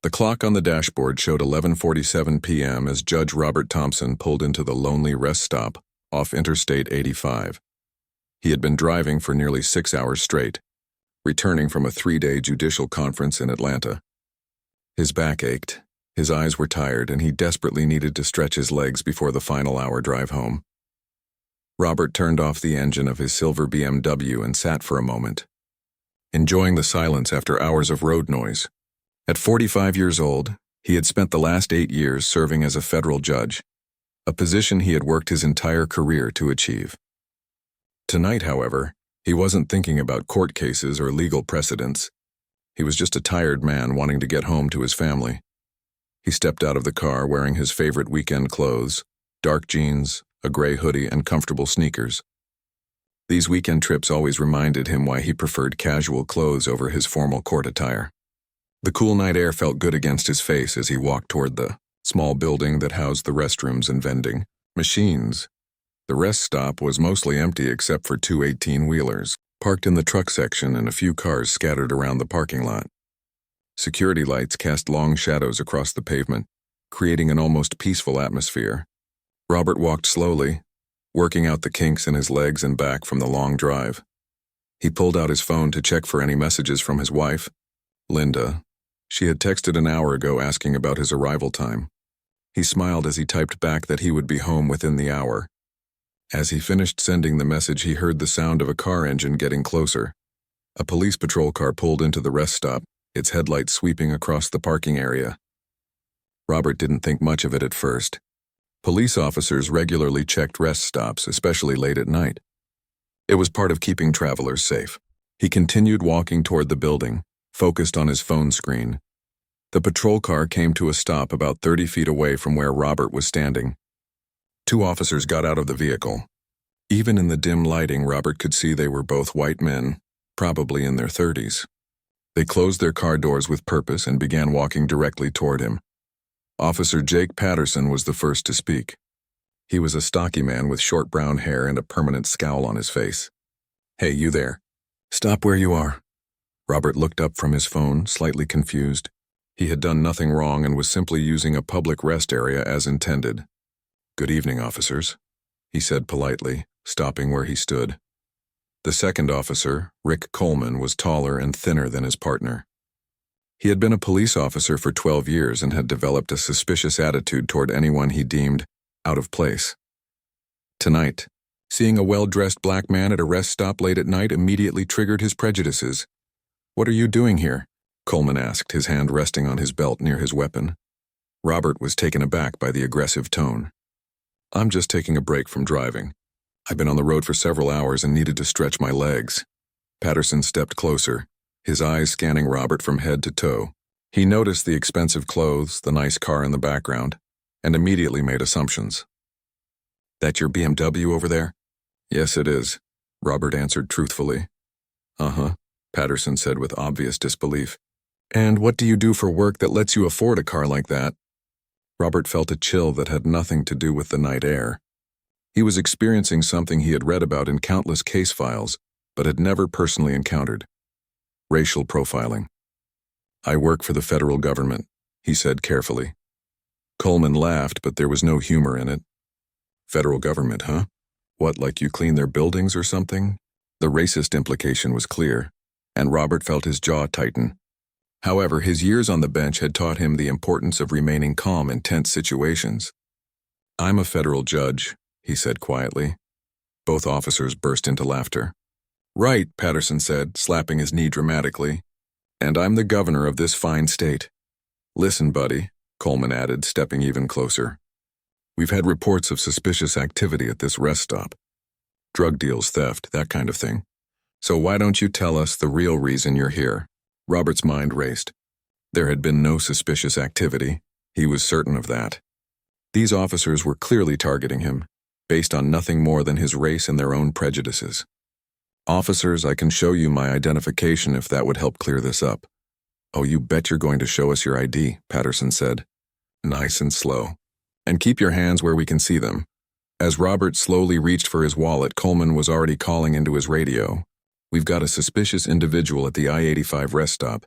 The clock on the dashboard showed 11:47 p.m. as Judge Robert Thompson pulled into the lonely rest stop off Interstate 85. He had been driving for nearly 6 hours straight, returning from a 3-day judicial conference in Atlanta. His back ached, his eyes were tired, and he desperately needed to stretch his legs before the final hour drive home. Robert turned off the engine of his silver BMW and sat for a moment, enjoying the silence after hours of road noise. At 45 years old, he had spent the last 8 years serving as a federal judge, a position he had worked his entire career to achieve. Tonight, however, he wasn't thinking about court cases or legal precedents. He was just a tired man wanting to get home to his family. He stepped out of the car wearing his favorite weekend clothes, dark jeans, a gray hoodie, and comfortable sneakers. These weekend trips always reminded him why he preferred casual clothes over his formal court attire. The cool night air felt good against his face as he walked toward the small building that housed the restrooms and vending machines. The rest stop was mostly empty except for 2 18-wheelers, parked in the truck section, and a few cars scattered around the parking lot. Security lights cast long shadows across the pavement, creating an almost peaceful atmosphere. Robert walked slowly, working out the kinks in his legs and back from the long drive. He pulled out his phone to check for any messages from his wife, Linda. She had texted an hour ago asking about his arrival time. He smiled as he typed back that he would be home within the hour. As he finished sending the message, he heard the sound of a car engine getting closer. A police patrol car pulled into the rest stop, its headlights sweeping across the parking area. Robert didn't think much of it at first. Police officers regularly checked rest stops, especially late at night. It was part of keeping travelers safe. He continued walking toward the building, focused on his phone screen. The patrol car came to a stop about 30 feet away from where Robert was standing. 2 officers got out of the vehicle. Even in the dim lighting, Robert could see they were both white men, probably in their 30s. They closed their car doors with purpose and began walking directly toward him. Officer Jake Patterson was the first to speak. He was a stocky man with short brown hair and a permanent scowl on his face. "Hey, you there. Stop where you are." Robert looked up from his phone, slightly confused. He had done nothing wrong and was simply using a public rest area as intended. "Good evening, officers," he said politely, stopping where he stood. The second officer, Rick Coleman, was taller and thinner than his partner. He had been a police officer for 12 years and had developed a suspicious attitude toward anyone he deemed out of place. Tonight, seeing a well-dressed black man at a rest stop late at night immediately triggered his prejudices. "What are you doing here?" Coleman asked, his hand resting on his belt near his weapon. Robert was taken aback by the aggressive tone. "I'm just taking a break from driving. I've been on the road for several hours and needed to stretch my legs." Patterson stepped closer, his eyes scanning Robert from head to toe. He noticed the expensive clothes, the nice car in the background, and immediately made assumptions. "That your BMW over there?" "Yes, it is," Robert answered truthfully. "Uh-huh," Patterson said with obvious disbelief. "And what do you do for work that lets you afford a car like that?" Robert felt a chill that had nothing to do with the night air. He was experiencing something he had read about in countless case files, but had never personally encountered. Racial profiling. "I work for the federal government," he said carefully. Coleman laughed, but there was no humor in it. "Federal government, huh? What, like you clean their buildings or something?" The racist implication was clear, and Robert felt his jaw tighten. However, his years on the bench had taught him the importance of remaining calm in tense situations. "I'm a federal judge," he said quietly. Both officers burst into laughter. "Right," Patterson said, slapping his knee dramatically. "And I'm the governor of this fine state." "Listen, buddy," Coleman added, stepping even closer. "We've had reports of suspicious activity at this rest stop. Drug deals, theft, that kind of thing. So why don't you tell us the real reason you're here?" Robert's mind raced. There had been no suspicious activity. He was certain of that. These officers were clearly targeting him, based on nothing more than his race and their own prejudices. "Officers, I can show you my identification if that would help clear this up." "Oh, you bet you're going to show us your ID," Patterson said. "Nice and slow. And keep your hands where we can see them." As Robert slowly reached for his wallet, Coleman was already calling into his radio. "We've got a suspicious individual at the I-85 rest stop.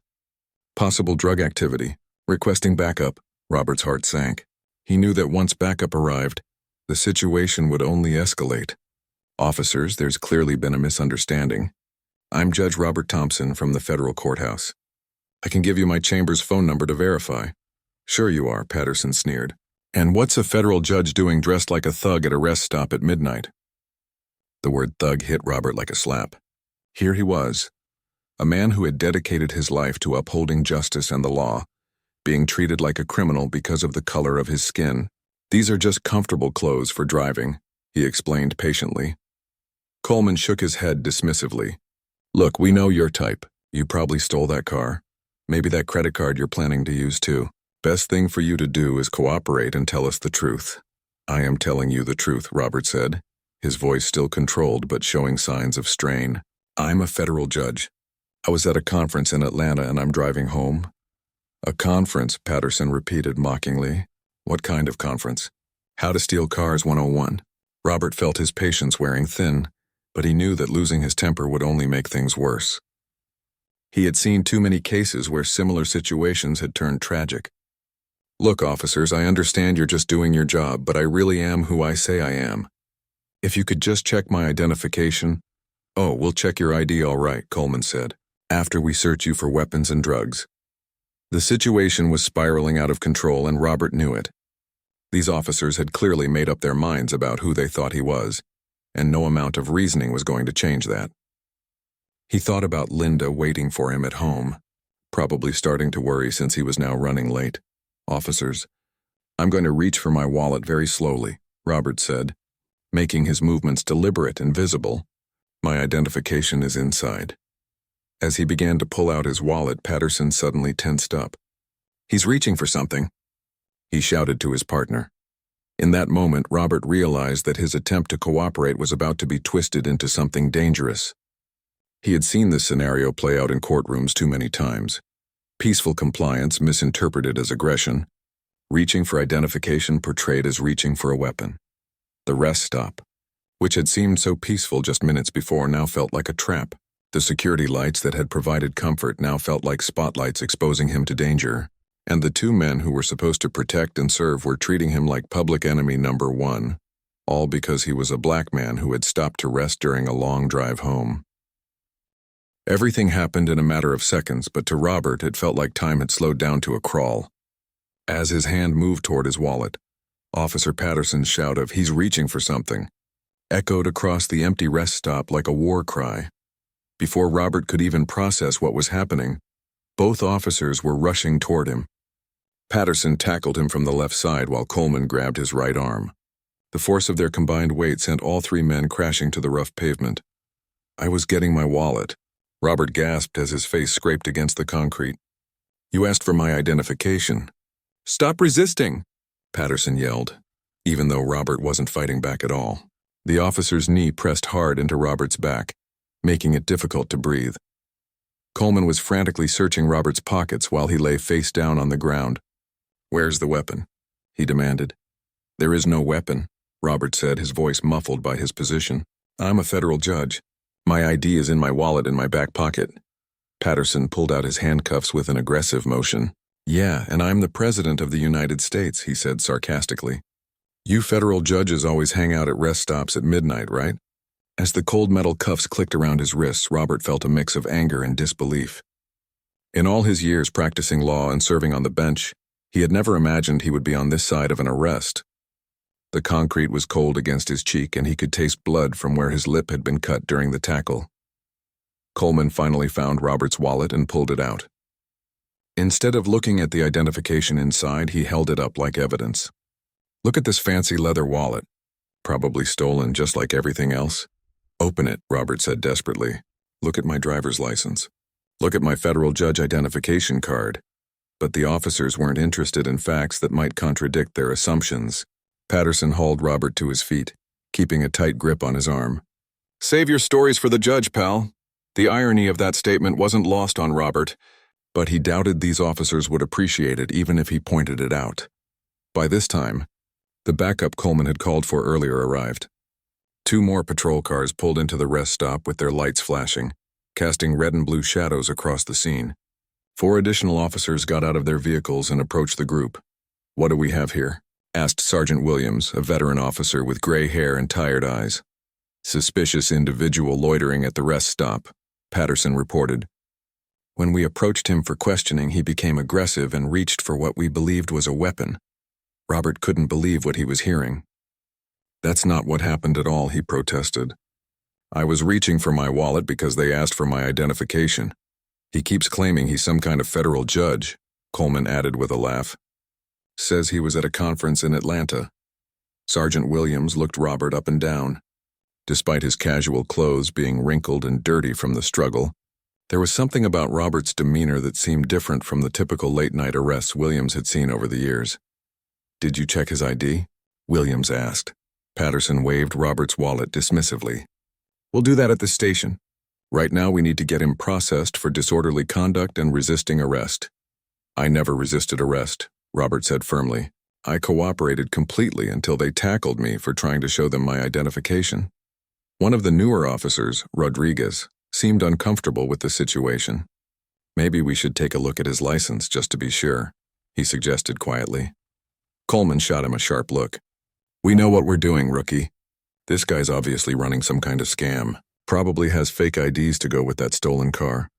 Possible drug activity. Requesting backup, Robert's heart sank. He knew that once backup arrived, the situation would only escalate. Officers, there's clearly been a misunderstanding. I'm Judge Robert Thompson from the federal courthouse. I can give you my chamber's phone number to verify. Sure you are, Patterson sneered. And what's a federal judge doing dressed like a thug at a rest stop at midnight? The word thug hit Robert like a slap. Here he was, a man who had dedicated his life to upholding justice and the law, being treated like a criminal because of the color of his skin. These are just comfortable clothes for driving, he explained patiently. Coleman shook his head dismissively. Look, we know your type. You probably stole that car. Maybe that credit card you're planning to use too. Best thing for you to do is cooperate and tell us the truth. I am telling you the truth, Robert said, his voice still controlled but showing signs of strain. I'm a federal judge. I was at a conference in Atlanta and I'm driving home. A conference, Patterson repeated mockingly. What kind of conference? How to Steal Cars 101. Robert felt his patience wearing thin, but he knew that losing his temper would only make things worse. He had seen too many cases where similar situations had turned tragic. Look, officers, I understand you're just doing your job, but I really am who I say I am. If you could just check my identification. Oh, we'll check your ID all right, Coleman said, after we search you for weapons and drugs. The situation was spiraling out of control and Robert knew it. These officers had clearly made up their minds about who they thought he was, and no amount of reasoning was going to change that. He thought about Linda waiting for him at home, probably starting to worry since he was now running late. Officers, I'm going to reach for my wallet very slowly, Robert said, making his movements deliberate and visible. My identification is inside. As he began to pull out his wallet, Patterson suddenly tensed up. He's reaching for something, he shouted to his partner. In that moment, Robert realized that his attempt to cooperate was about to be twisted into something dangerous. He had seen this scenario play out in courtrooms too many times. Peaceful compliance misinterpreted as aggression. Reaching for identification portrayed as reaching for a weapon. The rest stop, which had seemed so peaceful just minutes before, now felt like a trap. The security lights that had provided comfort now felt like spotlights exposing him to danger. And the two men who were supposed to protect and serve were treating him like public enemy number one, all because he was a black man who had stopped to rest during a long drive home. Everything happened in a matter of seconds, but to Robert it felt like time had slowed down to a crawl. As his hand moved toward his wallet, Officer Patterson's shout of "He's reaching for something" echoed across the empty rest stop like a war cry. Before Robert could even process what was happening, both officers were rushing toward him. Patterson tackled him from the left side while Coleman grabbed his right arm. The force of their combined weight sent all three men crashing to the rough pavement. I was getting my wallet, Robert gasped as his face scraped against the concrete. You asked for my identification. Stop resisting, Patterson yelled, even though Robert wasn't fighting back at all. The officer's knee pressed hard into Robert's back, making it difficult to breathe. Coleman was frantically searching Robert's pockets while he lay face down on the ground. Where's the weapon? He demanded. There is no weapon, Robert said, his voice muffled by his position. I'm a federal judge. My ID is in my wallet in my back pocket. Patterson pulled out his handcuffs with an aggressive motion. Yeah, and I'm the President of the United States, he said sarcastically. You federal judges always hang out at rest stops at midnight, right? As the cold metal cuffs clicked around his wrists, Robert felt a mix of anger and disbelief. In all his years practicing law and serving on the bench, he had never imagined he would be on this side of an arrest. The concrete was cold against his cheek and he could taste blood from where his lip had been cut during the tackle. Coleman finally found Robert's wallet and pulled it out. Instead of looking at the identification inside, he held it up like evidence. Look at this fancy leather wallet. Probably stolen just like everything else. Open it, Robert said desperately. Look at my driver's license. Look at my federal judge identification card. But the officers weren't interested in facts that might contradict their assumptions. Patterson hauled Robert to his feet, keeping a tight grip on his arm. Save your stories for the judge, pal. The irony of that statement wasn't lost on Robert, but he doubted these officers would appreciate it even if he pointed it out. By this time, the backup Coleman had called for earlier arrived. 2 more patrol cars pulled into the rest stop with their lights flashing, casting red and blue shadows across the scene. 4 additional officers got out of their vehicles and approached the group. "What do we have here?" asked Sergeant Williams, a veteran officer with gray hair and tired eyes. "Suspicious individual loitering at the rest stop," Patterson reported. "When we approached him for questioning, he became aggressive and reached for what we believed was a weapon." Robert couldn't believe what he was hearing. "That's not what happened at all," he protested. "I was reaching for my wallet because they asked for my identification." "He keeps claiming he's some kind of federal judge," Coleman added with a laugh. "Says he was at a conference in Atlanta." Sergeant Williams looked Robert up and down. Despite his casual clothes being wrinkled and dirty from the struggle, there was something about Robert's demeanor that seemed different from the typical late-night arrests Williams had seen over the years. "Did you check his ID?" Williams asked. Patterson waved Robert's wallet dismissively. "We'll do that at the station. Right now we need to get him processed for disorderly conduct and resisting arrest." "I never resisted arrest," Robert said firmly. "I cooperated completely until they tackled me for trying to show them my identification." One of the newer officers, Rodriguez, seemed uncomfortable with the situation. "Maybe we should take a look at his license just to be sure," he suggested quietly. Coleman shot him a sharp look. "We know what we're doing, rookie. This guy's obviously running some kind of scam. Probably has fake IDs to go with that stolen car."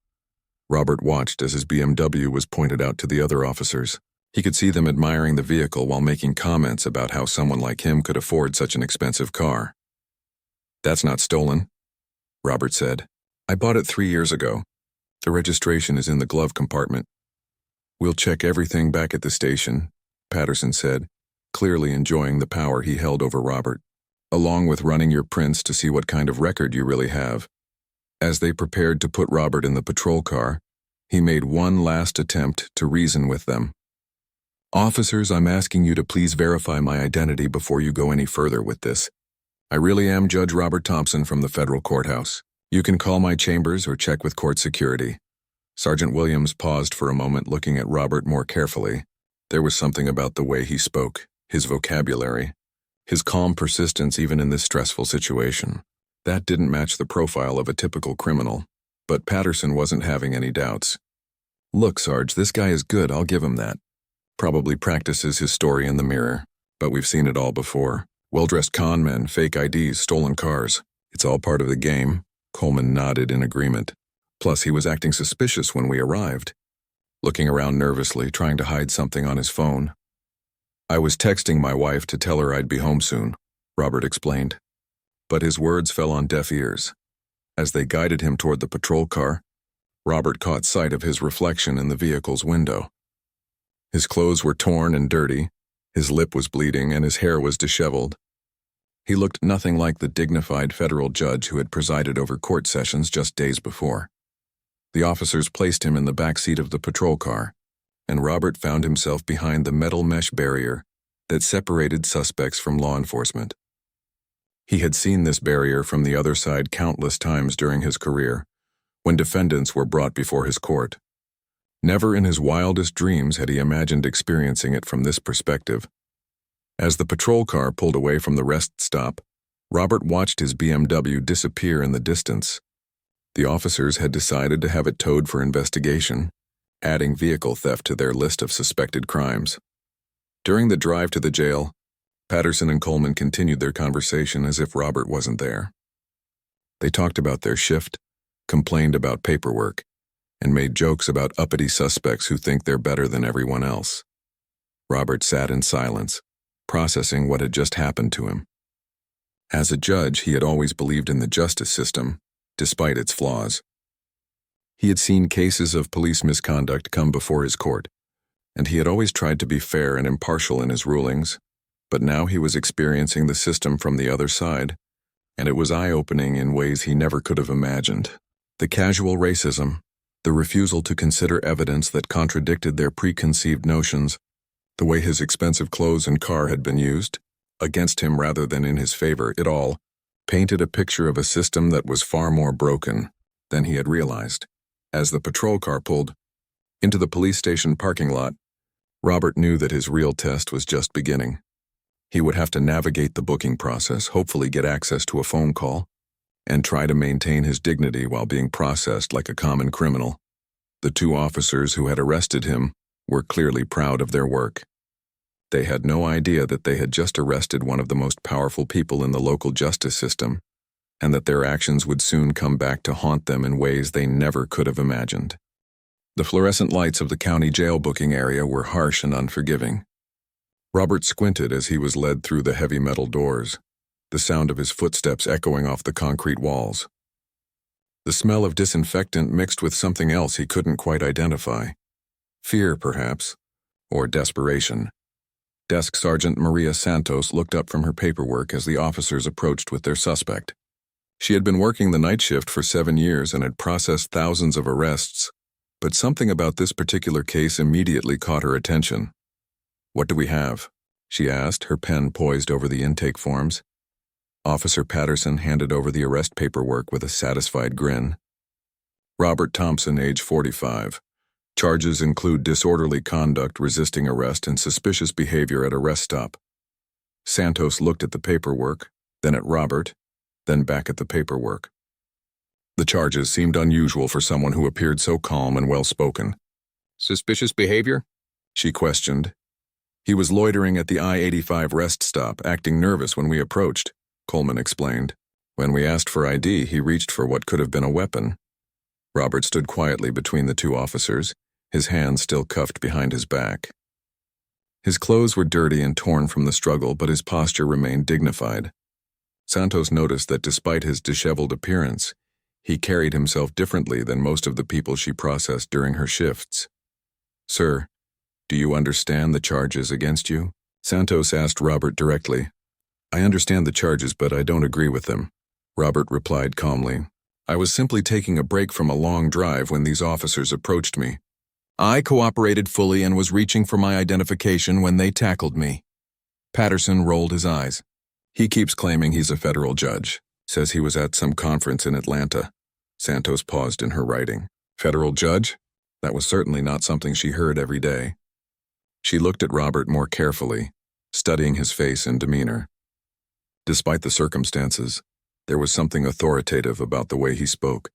Robert watched as his BMW was pointed out to the other officers. He could see them admiring the vehicle while making comments about how someone like him could afford such an expensive car. "That's not stolen," Robert said. "I bought it 3 years ago. The registration is in the glove compartment." "We'll check everything back at the station," Patterson said, clearly enjoying the power he held over Robert, "along with running your prints to see what kind of record you really have." As they prepared to put Robert in the patrol car, he made one last attempt to reason with them. "Officers, I'm asking you to please verify my identity before you go any further with this. I really am Judge Robert Thompson from the federal courthouse. You can call my chambers or check with court security." Sergeant Williams paused for a moment, looking at Robert more carefully. There was something about the way he spoke, his vocabulary, his calm persistence even in this stressful situation. That didn't match the profile of a typical criminal, but Patterson wasn't having any doubts. "Look, Sarge, this guy is good, I'll give him that. Probably practices his story in the mirror, but we've seen it all before. Well-dressed con men, fake IDs, stolen cars. It's all part of the game." Coleman nodded in agreement. "Plus, he was acting suspicious when we arrived, looking around nervously, trying to hide something on his phone." "I was texting my wife to tell her I'd be home soon," Robert explained. But his words fell on deaf ears. As they guided him toward the patrol car, Robert caught sight of his reflection in the vehicle's window. His clothes were torn and dirty, his lip was bleeding, and his hair was disheveled. He looked nothing like the dignified federal judge who had presided over court sessions just days before. The officers placed him in the back seat of the patrol car, and Robert found himself behind the metal mesh barrier that separated suspects from law enforcement. He had seen this barrier from the other side countless times during his career, when defendants were brought before his court. Never in his wildest dreams had he imagined experiencing it from this perspective. As the patrol car pulled away from the rest stop, Robert watched his BMW disappear in the distance. The officers had decided to have it towed for investigation, adding vehicle theft to their list of suspected crimes. During the drive to the jail, Patterson and Coleman continued their conversation as if Robert wasn't there. They talked about their shift, complained about paperwork, and made jokes about uppity suspects who think they're better than everyone else. Robert sat in silence, processing what had just happened to him. As a judge, he had always believed in the justice system, despite its flaws. He had seen cases of police misconduct come before his court, and he had always tried to be fair and impartial in his rulings, but now he was experiencing the system from the other side, and it was eye-opening in ways he never could have imagined. The casual racism, the refusal to consider evidence that contradicted their preconceived notions, the way his expensive clothes and car had been used, against him rather than in his favor, it all painted a picture of a system that was far more broken than he had realized. As the patrol car pulled into the police station parking lot, Robert knew that his real test was just beginning. He would have to navigate the booking process, hopefully get access to a phone call, and try to maintain his dignity while being processed like a common criminal. The two officers who had arrested him were clearly proud of their work. They had no idea that they had just arrested one of the most powerful people in the local justice system, and that their actions would soon come back to haunt them in ways they never could have imagined. The fluorescent lights of the county jail booking area were harsh and unforgiving. Robert squinted as he was led through the heavy metal doors, the sound of his footsteps echoing off the concrete walls. The smell of disinfectant mixed with something else he couldn't quite identify. Fear, perhaps, or desperation. Desk Sergeant Maria Santos looked up from her paperwork as the officers approached with their suspect. She had been working the night shift for 7 years and had processed thousands of arrests, but something about this particular case immediately caught her attention. "What do we have?" she asked, her pen poised over the intake forms. Officer Patterson handed over the arrest paperwork with a satisfied grin. Robert Thompson, age 45. Charges include disorderly conduct, resisting arrest, and suspicious behavior at a rest stop. Santos looked at the paperwork, then at Robert, then back at the paperwork. The charges seemed unusual for someone who appeared so calm and well-spoken. "Suspicious behavior?" she questioned. "He was loitering at the I-85 rest stop, acting nervous when we approached," Coleman explained. "When we asked for ID, he reached for what could have been a weapon." Robert stood quietly between the two officers, his hands still cuffed behind his back. His clothes were dirty and torn from the struggle, but his posture remained dignified. Santos noticed that despite his disheveled appearance, he carried himself differently than most of the people she processed during her shifts. "Sir, do you understand the charges against you?" Santos asked Robert directly. "I understand the charges, but I don't agree with them," Robert replied calmly. "I was simply taking a break from a long drive when these officers approached me. I cooperated fully and was reaching for my identification when they tackled me." Patterson rolled his eyes. "He keeps claiming he's a federal judge, says he was at some conference in Atlanta." Santos paused in her writing. Federal judge? That was certainly not something she heard every day. She looked at Robert more carefully, studying his face and demeanor. Despite the circumstances, there was something authoritative about the way he spoke,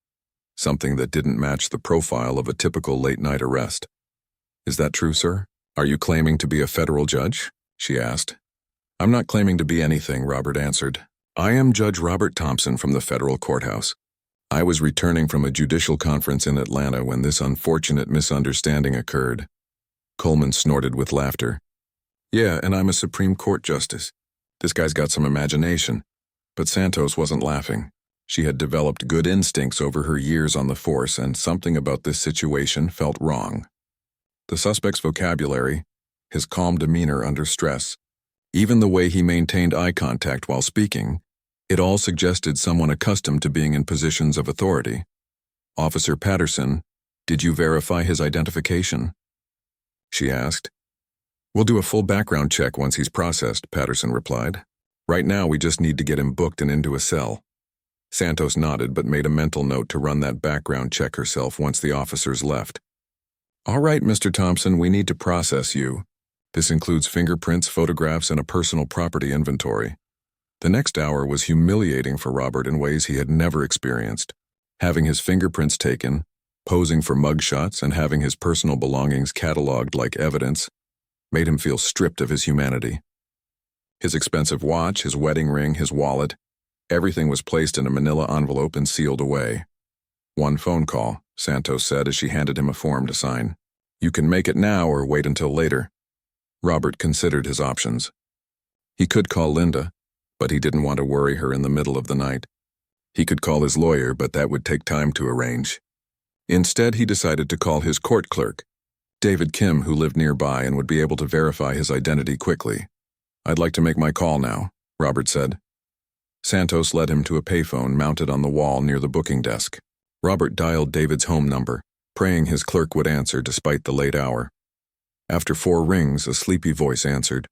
something that didn't match the profile of a typical late-night arrest. "Is that true, sir? Are you claiming to be a federal judge?" she asked. "I'm not claiming to be anything," Robert answered. "I am Judge Robert Thompson from the federal courthouse. I was returning from a judicial conference in Atlanta when this unfortunate misunderstanding occurred." Coleman snorted with laughter. "Yeah, and I'm a Supreme Court justice. This guy's got some imagination." But Santos wasn't laughing. She had developed good instincts over her years on the force, and something about this situation felt wrong. The suspect's vocabulary, his calm demeanor under stress, even the way he maintained eye contact while speaking, it all suggested someone accustomed to being in positions of authority. "Officer Patterson, did you verify his identification?" she asked. "We'll do a full background check once he's processed," Patterson replied. "Right now we just need to get him booked and into a cell." Santos nodded but made a mental note to run that background check herself once the officers left. "All right, Mr. Thompson, we need to process you. This includes fingerprints, photographs, and a personal property inventory." The next hour was humiliating for Robert in ways he had never experienced. Having his fingerprints taken, posing for mugshots, and having his personal belongings cataloged like evidence made him feel stripped of his humanity. His expensive watch, his wedding ring, his wallet, everything was placed in a manila envelope and sealed away. "One phone call," Santos said as she handed him a form to sign. "You can make it now or wait until later." Robert considered his options. He could call Linda, but he didn't want to worry her in the middle of the night. He could call his lawyer, but that would take time to arrange. Instead, he decided to call his court clerk, David Kim, who lived nearby and would be able to verify his identity quickly. "I'd like to make my call now," Robert said. Santos led him to a payphone mounted on the wall near the booking desk. Robert dialed David's home number, praying his clerk would answer despite the late hour. After 4 rings, a sleepy voice answered.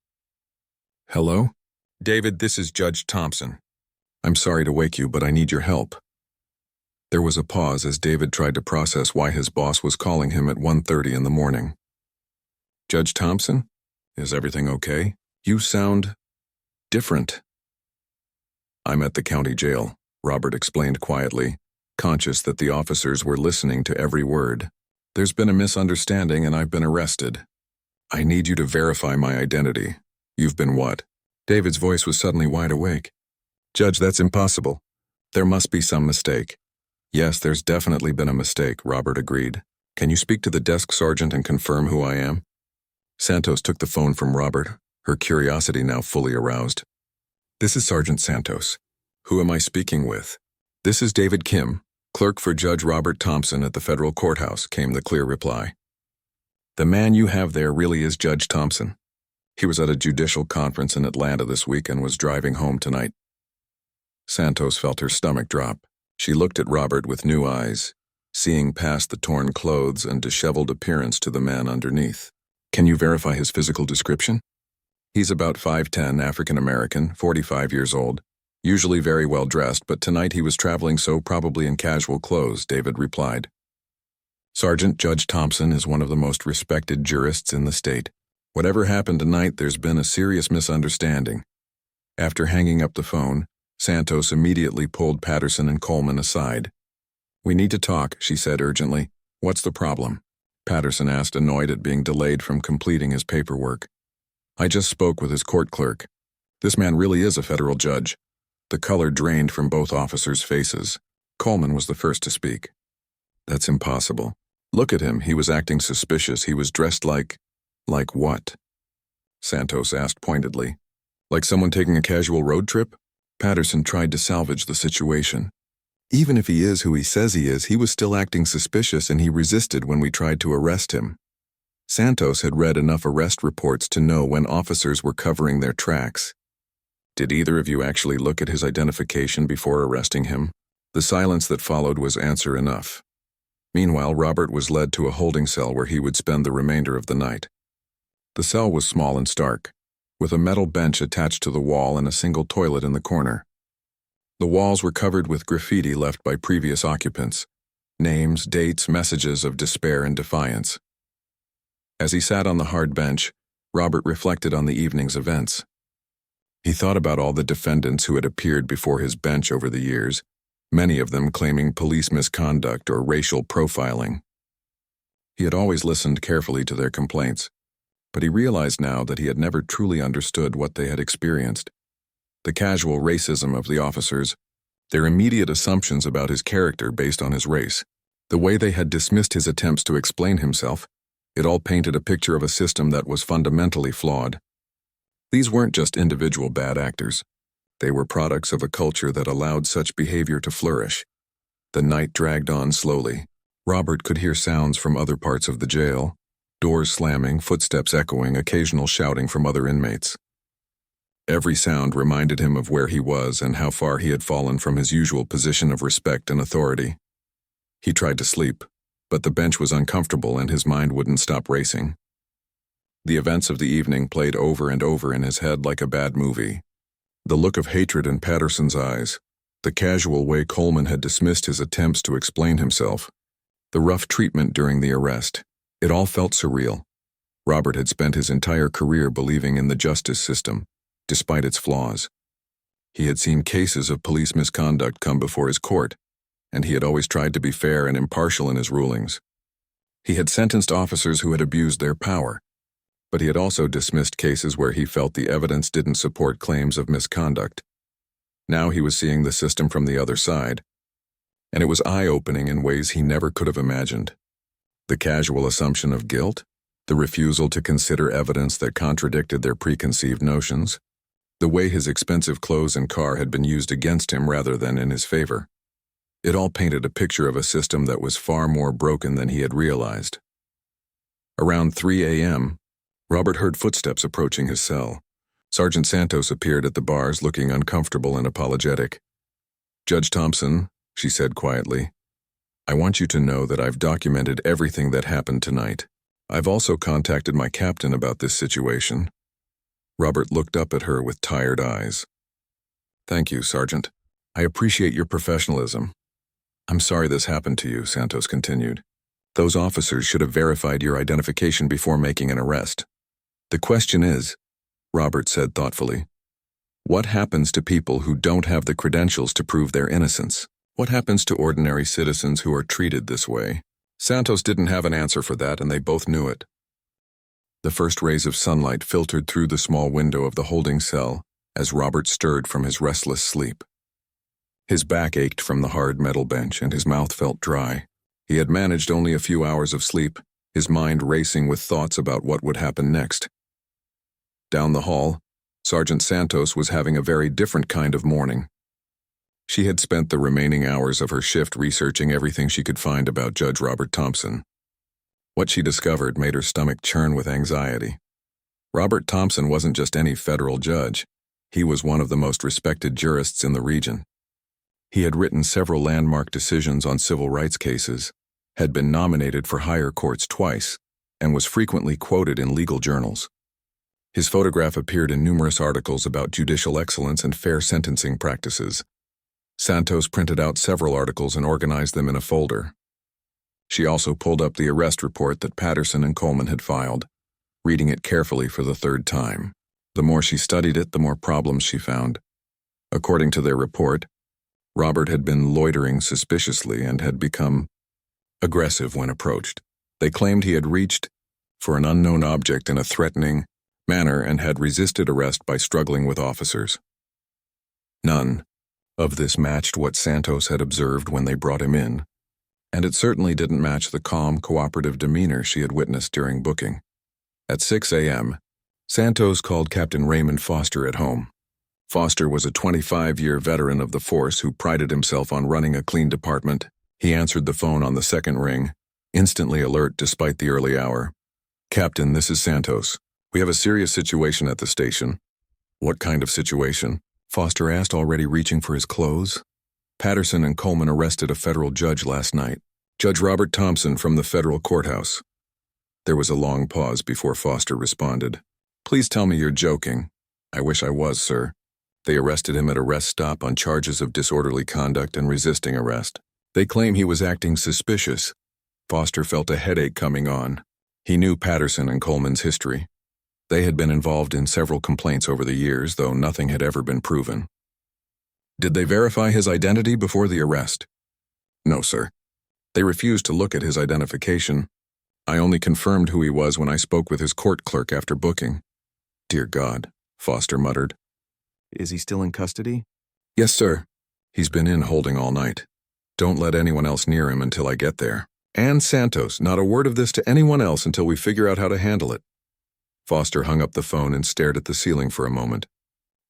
"Hello? David, this is Judge Thompson. I'm sorry to wake you, but I need your help." There was a pause as David tried to process why his boss was calling him at 1:30 in the morning. "Judge Thompson? Is everything okay? You sound different." "I'm at the county jail," Robert explained quietly, conscious that the officers were listening to every word. There's been a misunderstanding and I've been arrested. I need you to verify my identity. You've been what? David's voice was suddenly wide awake. Judge, that's impossible. There must be some mistake. Yes, there's definitely been a mistake, Robert agreed. Can you speak to the desk sergeant and confirm who I am? Santos took the phone from Robert, her curiosity now fully aroused. This is Sergeant Santos. Who am I speaking with? This is David Kim, clerk for Judge Robert Thompson at the federal courthouse, came the clear reply. The man you have there really is Judge Thompson. He was at a judicial conference in Atlanta this week and was driving home tonight. Santos felt her stomach drop. She looked at Robert with new eyes, seeing past the torn clothes and disheveled appearance to the man underneath. Can you verify his physical description? He's about 5'10", African-American, 45 years old, usually very well dressed, but tonight he was traveling, so probably in casual clothes, David replied. Sergeant, Judge Thompson is one of the most respected jurists in the state. Whatever happened tonight, there's been a serious misunderstanding. After hanging up the phone, Santos immediately pulled Patterson and Coleman aside. We need to talk, she said urgently. What's the problem? Patterson asked, annoyed at being delayed from completing his paperwork. I just spoke with his court clerk. This man really is a federal judge. The color drained from both officers' faces. Coleman was the first to speak. That's impossible. Look at him, he was acting suspicious. He was dressed like what? Santos asked pointedly. Like someone taking a casual road trip? Patterson tried to salvage the situation. Even if he is who he says he was still acting suspicious, and he resisted when we tried to arrest him. Santos had read enough arrest reports to know when officers were covering their tracks. Did either of you actually look at his identification before arresting him? The silence that followed was answer enough. Meanwhile, Robert was led to a holding cell where he would spend the remainder of the night. The cell was small and stark, with a metal bench attached to the wall and a single toilet in the corner. The walls were covered with graffiti left by previous occupants, names, dates, messages of despair and defiance. As he sat on the hard bench, Robert reflected on the evening's events. He thought about all the defendants who had appeared before his bench over the years, many of them claiming police misconduct or racial profiling. He had always listened carefully to their complaints, but he realized now that he had never truly understood what they had experienced. The casual racism of the officers, their immediate assumptions about his character based on his race, the way they had dismissed his attempts to explain himself, it all painted a picture of a system that was fundamentally flawed. These weren't just individual bad actors. They were products of a culture that allowed such behavior to flourish. The night dragged on slowly. Robert could hear sounds from other parts of the jail, doors slamming, footsteps echoing, occasional shouting from other inmates. Every sound reminded him of where he was and how far he had fallen from his usual position of respect and authority. He tried to sleep, but the bench was uncomfortable and his mind wouldn't stop racing. The events of the evening played over and over in his head like a bad movie. The look of hatred in Patterson's eyes, the casual way Coleman had dismissed his attempts to explain himself, the rough treatment during the arrest, it all felt surreal. Robert had spent his entire career believing in the justice system, despite its flaws. He had seen cases of police misconduct come before his court, and he had always tried to be fair and impartial in his rulings. He had sentenced officers who had abused their power, but he had also dismissed cases where he felt the evidence didn't support claims of misconduct. Now he was seeing the system from the other side, and it was eye-opening in ways he never could have imagined. The casual assumption of guilt, the refusal to consider evidence that contradicted their preconceived notions, the way his expensive clothes and car had been used against him rather than in his favor. It all painted a picture of a system that was far more broken than he had realized. Around 3 a.m., Robert heard footsteps approaching his cell. Sergeant Santos appeared at the bars looking uncomfortable and apologetic. Judge Thompson, she said quietly, I want you to know that I've documented everything that happened tonight. I've also contacted my captain about this situation. Robert looked up at her with tired eyes. Thank you, Sergeant. I appreciate your professionalism. I'm sorry this happened to you, Santos continued. Those officers should have verified your identification before making an arrest. The question is, Robert said thoughtfully, what happens to people who don't have the credentials to prove their innocence? What happens to ordinary citizens who are treated this way? Santos didn't have an answer for that, and they both knew it. The first rays of sunlight filtered through the small window of the holding cell as Robert stirred from his restless sleep. His back ached from the hard metal bench, and his mouth felt dry. He had managed only a few hours of sleep, his mind racing with thoughts about what would happen next. Down the hall, Sergeant Santos was having a very different kind of morning. She had spent the remaining hours of her shift researching everything she could find about Judge Robert Thompson. What she discovered made her stomach churn with anxiety. Robert Thompson wasn't just any federal judge. He was one of the most respected jurists in the region. He had written several landmark decisions on civil rights cases, had been nominated for higher courts twice, and was frequently quoted in legal journals. His photograph appeared in numerous articles about judicial excellence and fair sentencing practices. Santos printed out several articles and organized them in a folder. She also pulled up the arrest report that Patterson and Coleman had filed, reading it carefully for the third time. The more she studied it, the more problems she found. According to their report, Robert had been loitering suspiciously and had become aggressive when approached. They claimed he had reached for an unknown object in a threatening manner and had resisted arrest by struggling with officers. None of this matched what Santos had observed when they brought him in, and it certainly didn't match the calm, cooperative demeanor she had witnessed during booking. At 6 a.m., Santos called Captain Raymond Foster at home. Foster was a 25-year veteran of the force who prided himself on running a clean department. He answered the phone on the second ring, instantly alert despite the early hour. "Captain, this is Santos. We have a serious situation at the station." "What kind of situation?" Foster asked, already reaching for his clothes. "Patterson and Coleman arrested a federal judge last night. Judge Robert Thompson from the federal courthouse." There was a long pause before Foster responded. "Please tell me you're joking." "I wish I was, sir. They arrested him at a rest stop on charges of disorderly conduct and resisting arrest. They claim he was acting suspicious." Foster felt a headache coming on. He knew Patterson and Coleman's history. They had been involved in several complaints over the years, though nothing had ever been proven. "Did they verify his identity before the arrest?" "No, sir. They refused to look at his identification. I only confirmed who he was when I spoke with his court clerk after booking." "Dear God," Foster muttered. "Is he still in custody?" "Yes, sir. He's been in holding all night. Don't let anyone else near him until I get there. And Santos, not a word of this to anyone else until we figure out how to handle it." Foster hung up the phone and stared at the ceiling for a moment.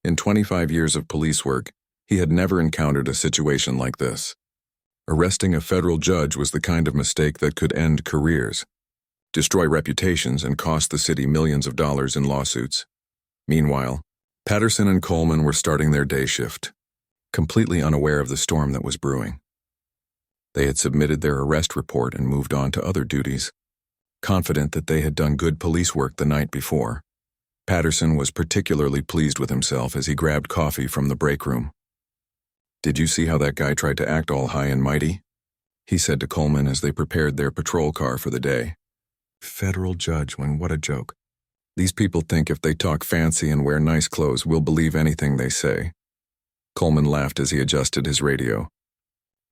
In 25 years of police work, he had never encountered a situation like this. Arresting a federal judge was the kind of mistake that could end careers, destroy reputations, and cost the city millions of dollars in lawsuits. Meanwhile, Patterson and Coleman were starting their day shift, completely unaware of the storm that was brewing. They had submitted their arrest report and moved on to other duties, confident that they had done good police work the night before. Patterson was particularly pleased with himself as he grabbed coffee from the break room. "Did you see how that guy tried to act all high and mighty?" he said to Coleman as they prepared their patrol car for the day. "Federal judge, what a joke. These people think if they talk fancy and wear nice clothes, we'll believe anything they say." Coleman laughed as he adjusted his radio.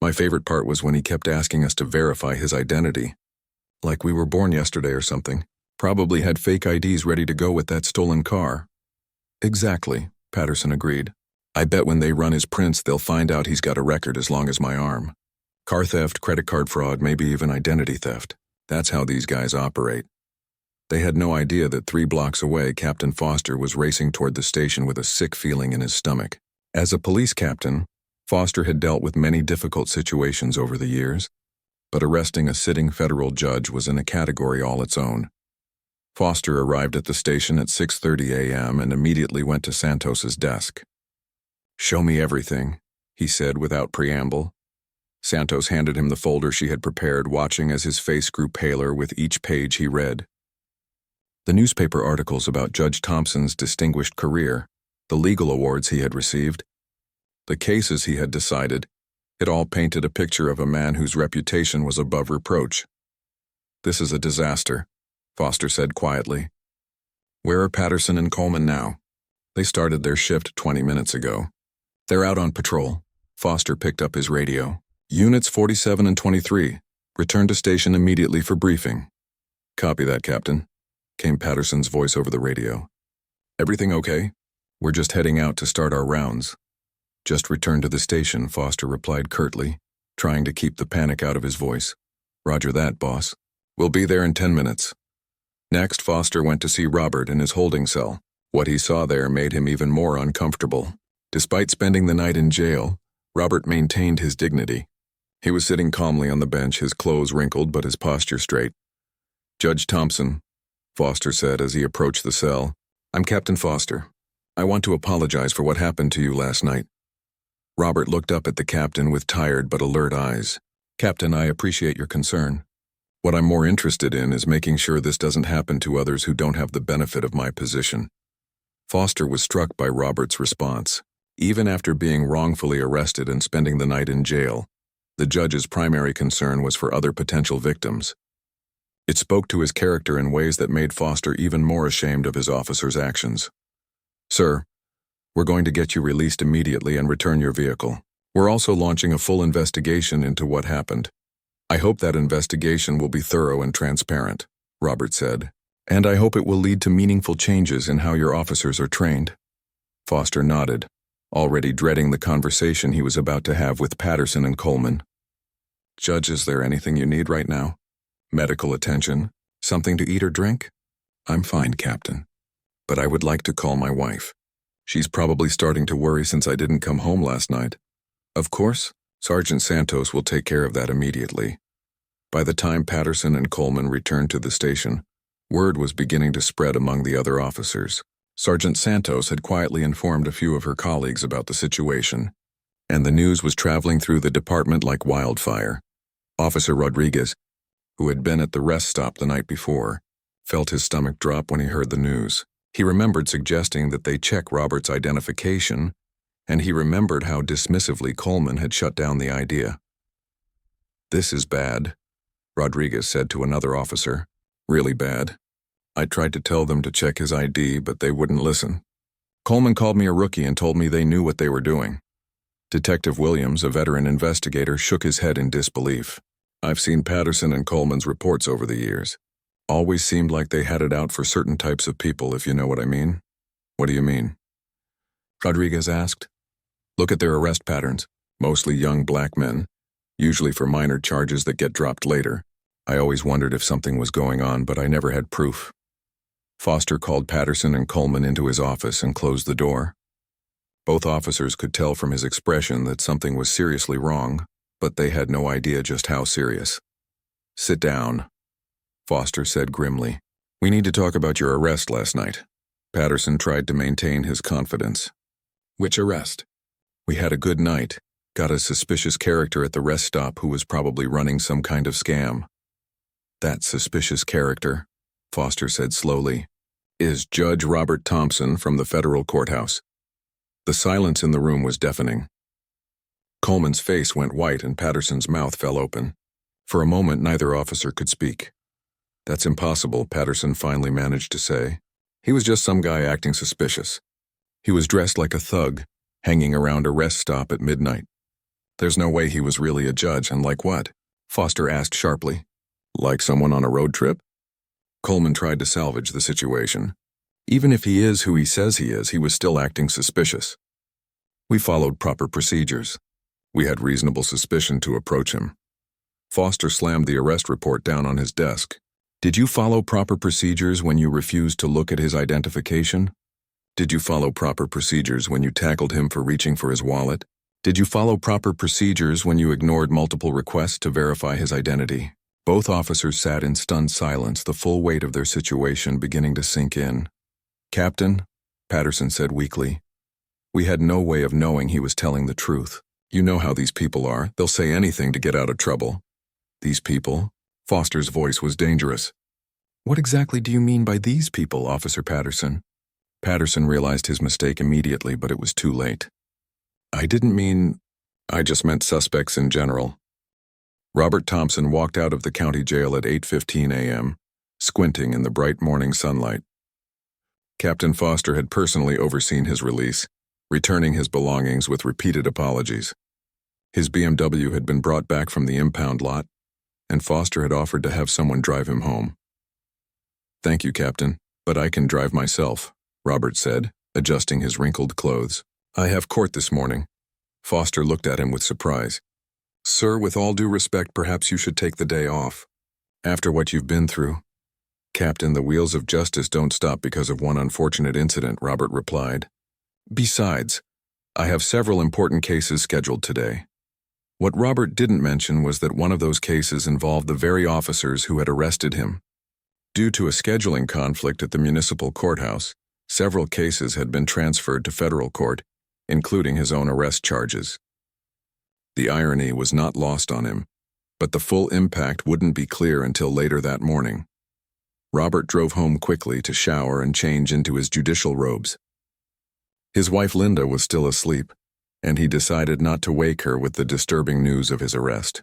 "My favorite part was when he kept asking us to verify his identity. Like we were born yesterday or something. Probably had fake IDs ready to go with that stolen car." "Exactly," Patterson agreed. "I bet when they run his prints, they'll find out he's got a record as long as my arm. Car theft, credit card fraud, maybe even identity theft. That's how these guys operate." They had no idea that 3 blocks away, Captain Foster was racing toward the station with a sick feeling in his stomach. As a police captain, Foster had dealt with many difficult situations over the years, but arresting a sitting federal judge was in a category all its own. Foster arrived at the station at 6:30 a.m. and immediately went to Santos's desk. "Show me everything," he said without preamble. Santos handed him the folder she had prepared, watching as his face grew paler with each page he read. The newspaper articles about Judge Thompson's distinguished career, the legal awards he had received, the cases he had decided, it all painted a picture of a man whose reputation was above reproach. "This is a disaster," Foster said quietly. "Where are Patterson and Coleman now?" "They started their shift 20 minutes ago. They're out on patrol." Foster picked up his radio. "Units 47 and 23. Return to station immediately for briefing. Copy that, Captain, came Patterson's voice over the radio. Everything okay? We're just heading out to start our rounds. Just returned to the station, Foster replied curtly, trying to keep the panic out of his voice. Roger that, boss. We'll be there in 10 minutes. Next, Foster went to see Robert in his holding cell. What he saw there made him even more uncomfortable. Despite spending the night in jail, Robert maintained his dignity. He was sitting calmly on the bench, his clothes wrinkled but his posture straight. Judge Thompson, Foster said as he approached the cell, I'm Captain Foster. I want to apologize for what happened to you last night. Robert looked up at the captain with tired but alert eyes. Captain, I appreciate your concern. What I'm more interested in is making sure this doesn't happen to others who don't have the benefit of my position. Foster was struck by Robert's response. Even after being wrongfully arrested and spending the night in jail, the judge's primary concern was for other potential victims. It spoke to his character in ways that made Foster even more ashamed of his officer's actions. Sir, we're going to get you released immediately and return your vehicle. We're also launching a full investigation into what happened. I hope that investigation will be thorough and transparent, Robert said, and I hope it will lead to meaningful changes in how your officers are trained. Foster nodded, already dreading the conversation he was about to have with Patterson and Coleman. Judge, is there anything you need right now? Medical attention? Something to eat or drink? I'm fine, Captain. But I would like to call my wife. She's probably starting to worry since I didn't come home last night. Of course, Sergeant Santos will take care of that immediately. By the time Patterson and Coleman returned to the station, word was beginning to spread among the other officers. Sergeant Santos had quietly informed a few of her colleagues about the situation, and the news was traveling through the department like wildfire. Officer Rodriguez, who had been at the rest stop the night before, felt his stomach drop when he heard the news. He remembered suggesting that they check Robert's identification, and he remembered how dismissively Coleman had shut down the idea. This is bad, Rodriguez said to another officer. Really bad. I tried to tell them to check his ID, but they wouldn't listen. Coleman called me a rookie and told me they knew what they were doing. Detective Williams, a veteran investigator, shook his head in disbelief. I've seen Patterson and Coleman's reports over the years. Always seemed like they had it out for certain types of people, if you know what I mean. What do you mean? Rodriguez asked. Look at their arrest patterns. Mostly young black men, usually for minor charges that get dropped later. I always wondered if something was going on, but I never had proof. Foster called Patterson and Coleman into his office and closed the door. Both officers could tell from his expression that something was seriously wrong, but they had no idea just how serious. Sit down, Foster said grimly. We need to talk about your arrest last night. Patterson tried to maintain his confidence. Which arrest? We had a good night. Got a suspicious character at the rest stop who was probably running some kind of scam. That suspicious character, Foster said slowly, is Judge Robert Thompson from the federal courthouse. The silence in the room was deafening. Coleman's face went white and Patterson's mouth fell open. For a moment, neither officer could speak. That's impossible, Patterson finally managed to say. He was just some guy acting suspicious. He was dressed like a thug, hanging around a rest stop at midnight. There's no way he was really a judge, and like what? Foster asked sharply. Like someone on a road trip? Coleman tried to salvage the situation. Even if he is who he says he is, he was still acting suspicious. We followed proper procedures. We had reasonable suspicion to approach him. Foster slammed the arrest report down on his desk. Did you follow proper procedures when you refused to look at his identification? Did you follow proper procedures when you tackled him for reaching for his wallet? Did you follow proper procedures when you ignored multiple requests to verify his identity? Both officers sat in stunned silence, the full weight of their situation beginning to sink in. Captain, Patterson said weakly, we had no way of knowing he was telling the truth. You know how these people are. They'll say anything to get out of trouble. These people? Foster's voice was dangerous. What exactly do you mean by these people, Officer Patterson? Patterson realized his mistake immediately, but it was too late. I just meant suspects in general. Robert Thompson walked out of the county jail at 8:15 a.m., squinting in the bright morning sunlight. Captain Foster had personally overseen his release, returning his belongings with repeated apologies. His BMW had been brought back from the impound lot, and Foster had offered to have someone drive him home. "Thank you, Captain, but I can drive myself," Robert said, adjusting his wrinkled clothes. "I have court this morning." Foster looked at him with surprise. "Sir, with all due respect, perhaps you should take the day off. After what you've been through." "Captain, the wheels of justice don't stop because of one unfortunate incident," Robert replied. "Besides, I have several important cases scheduled today." What Robert didn't mention was that one of those cases involved the very officers who had arrested him. Due to a scheduling conflict at the municipal courthouse, several cases had been transferred to federal court, including his own arrest charges. The irony was not lost on him, but the full impact wouldn't be clear until later that morning. Robert drove home quickly to shower and change into his judicial robes. His wife Linda was still asleep, and he decided not to wake her with the disturbing news of his arrest.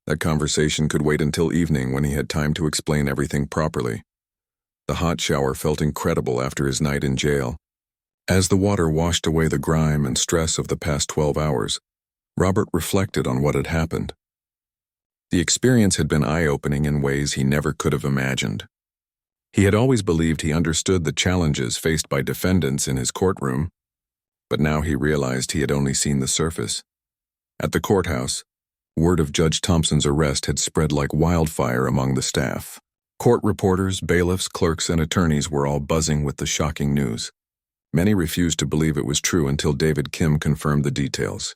That conversation could wait until evening when he had time to explain everything properly. The hot shower felt incredible after his night in jail. As the water washed away the grime and stress of the past 12 hours, Robert reflected on what had happened. The experience had been eye-opening in ways he never could have imagined. He had always believed he understood the challenges faced by defendants in his courtroom, but now he realized he had only seen the surface. At the courthouse, word of Judge Thompson's arrest had spread like wildfire among the staff. Court reporters, bailiffs, clerks, and attorneys were all buzzing with the shocking news. Many refused to believe it was true until David Kim confirmed the details.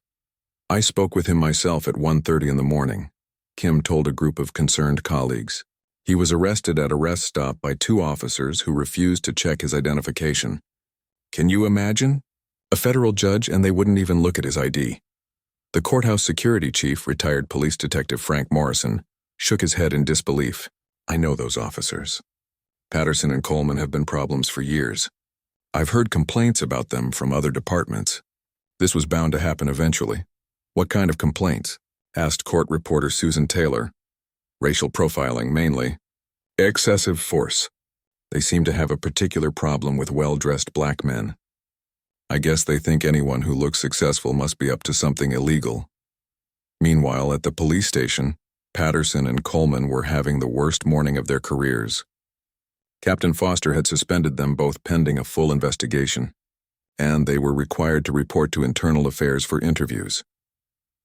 "I spoke with him myself at 1:30 in the morning," Kim told a group of concerned colleagues. "He was arrested at a rest stop by 2 officers who refused to check his identification. Can you imagine? A federal judge, and they wouldn't even look at his ID." The courthouse security chief, retired police detective Frank Morrison, shook his head in disbelief. "I know those officers. Patterson and Coleman have been problems for years. I've heard complaints about them from other departments. This was bound to happen eventually." "What kind of complaints?" asked court reporter Susan Taylor. "Racial profiling, mainly. Excessive force. They seem to have a particular problem with well-dressed black men. I guess they think anyone who looks successful must be up to something illegal." Meanwhile, at the police station, Patterson and Coleman were having the worst morning of their careers. Captain Foster had suspended them both pending a full investigation, and they were required to report to Internal Affairs for interviews.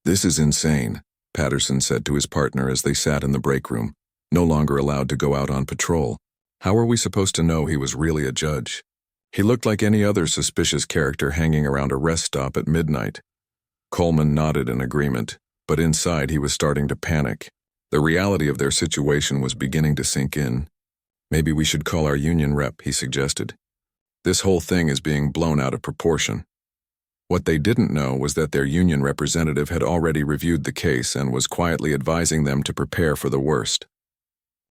"This is insane," Patterson said to his partner as they sat in the break room, no longer allowed to go out on patrol. "How are we supposed to know he was really a judge? He looked like any other suspicious character hanging around a rest stop at midnight." Coleman nodded in agreement, but inside he was starting to panic. The reality of their situation was beginning to sink in. "Maybe we should call our union rep," he suggested. "This whole thing is being blown out of proportion." What they didn't know was that their union representative had already reviewed the case and was quietly advising them to prepare for the worst.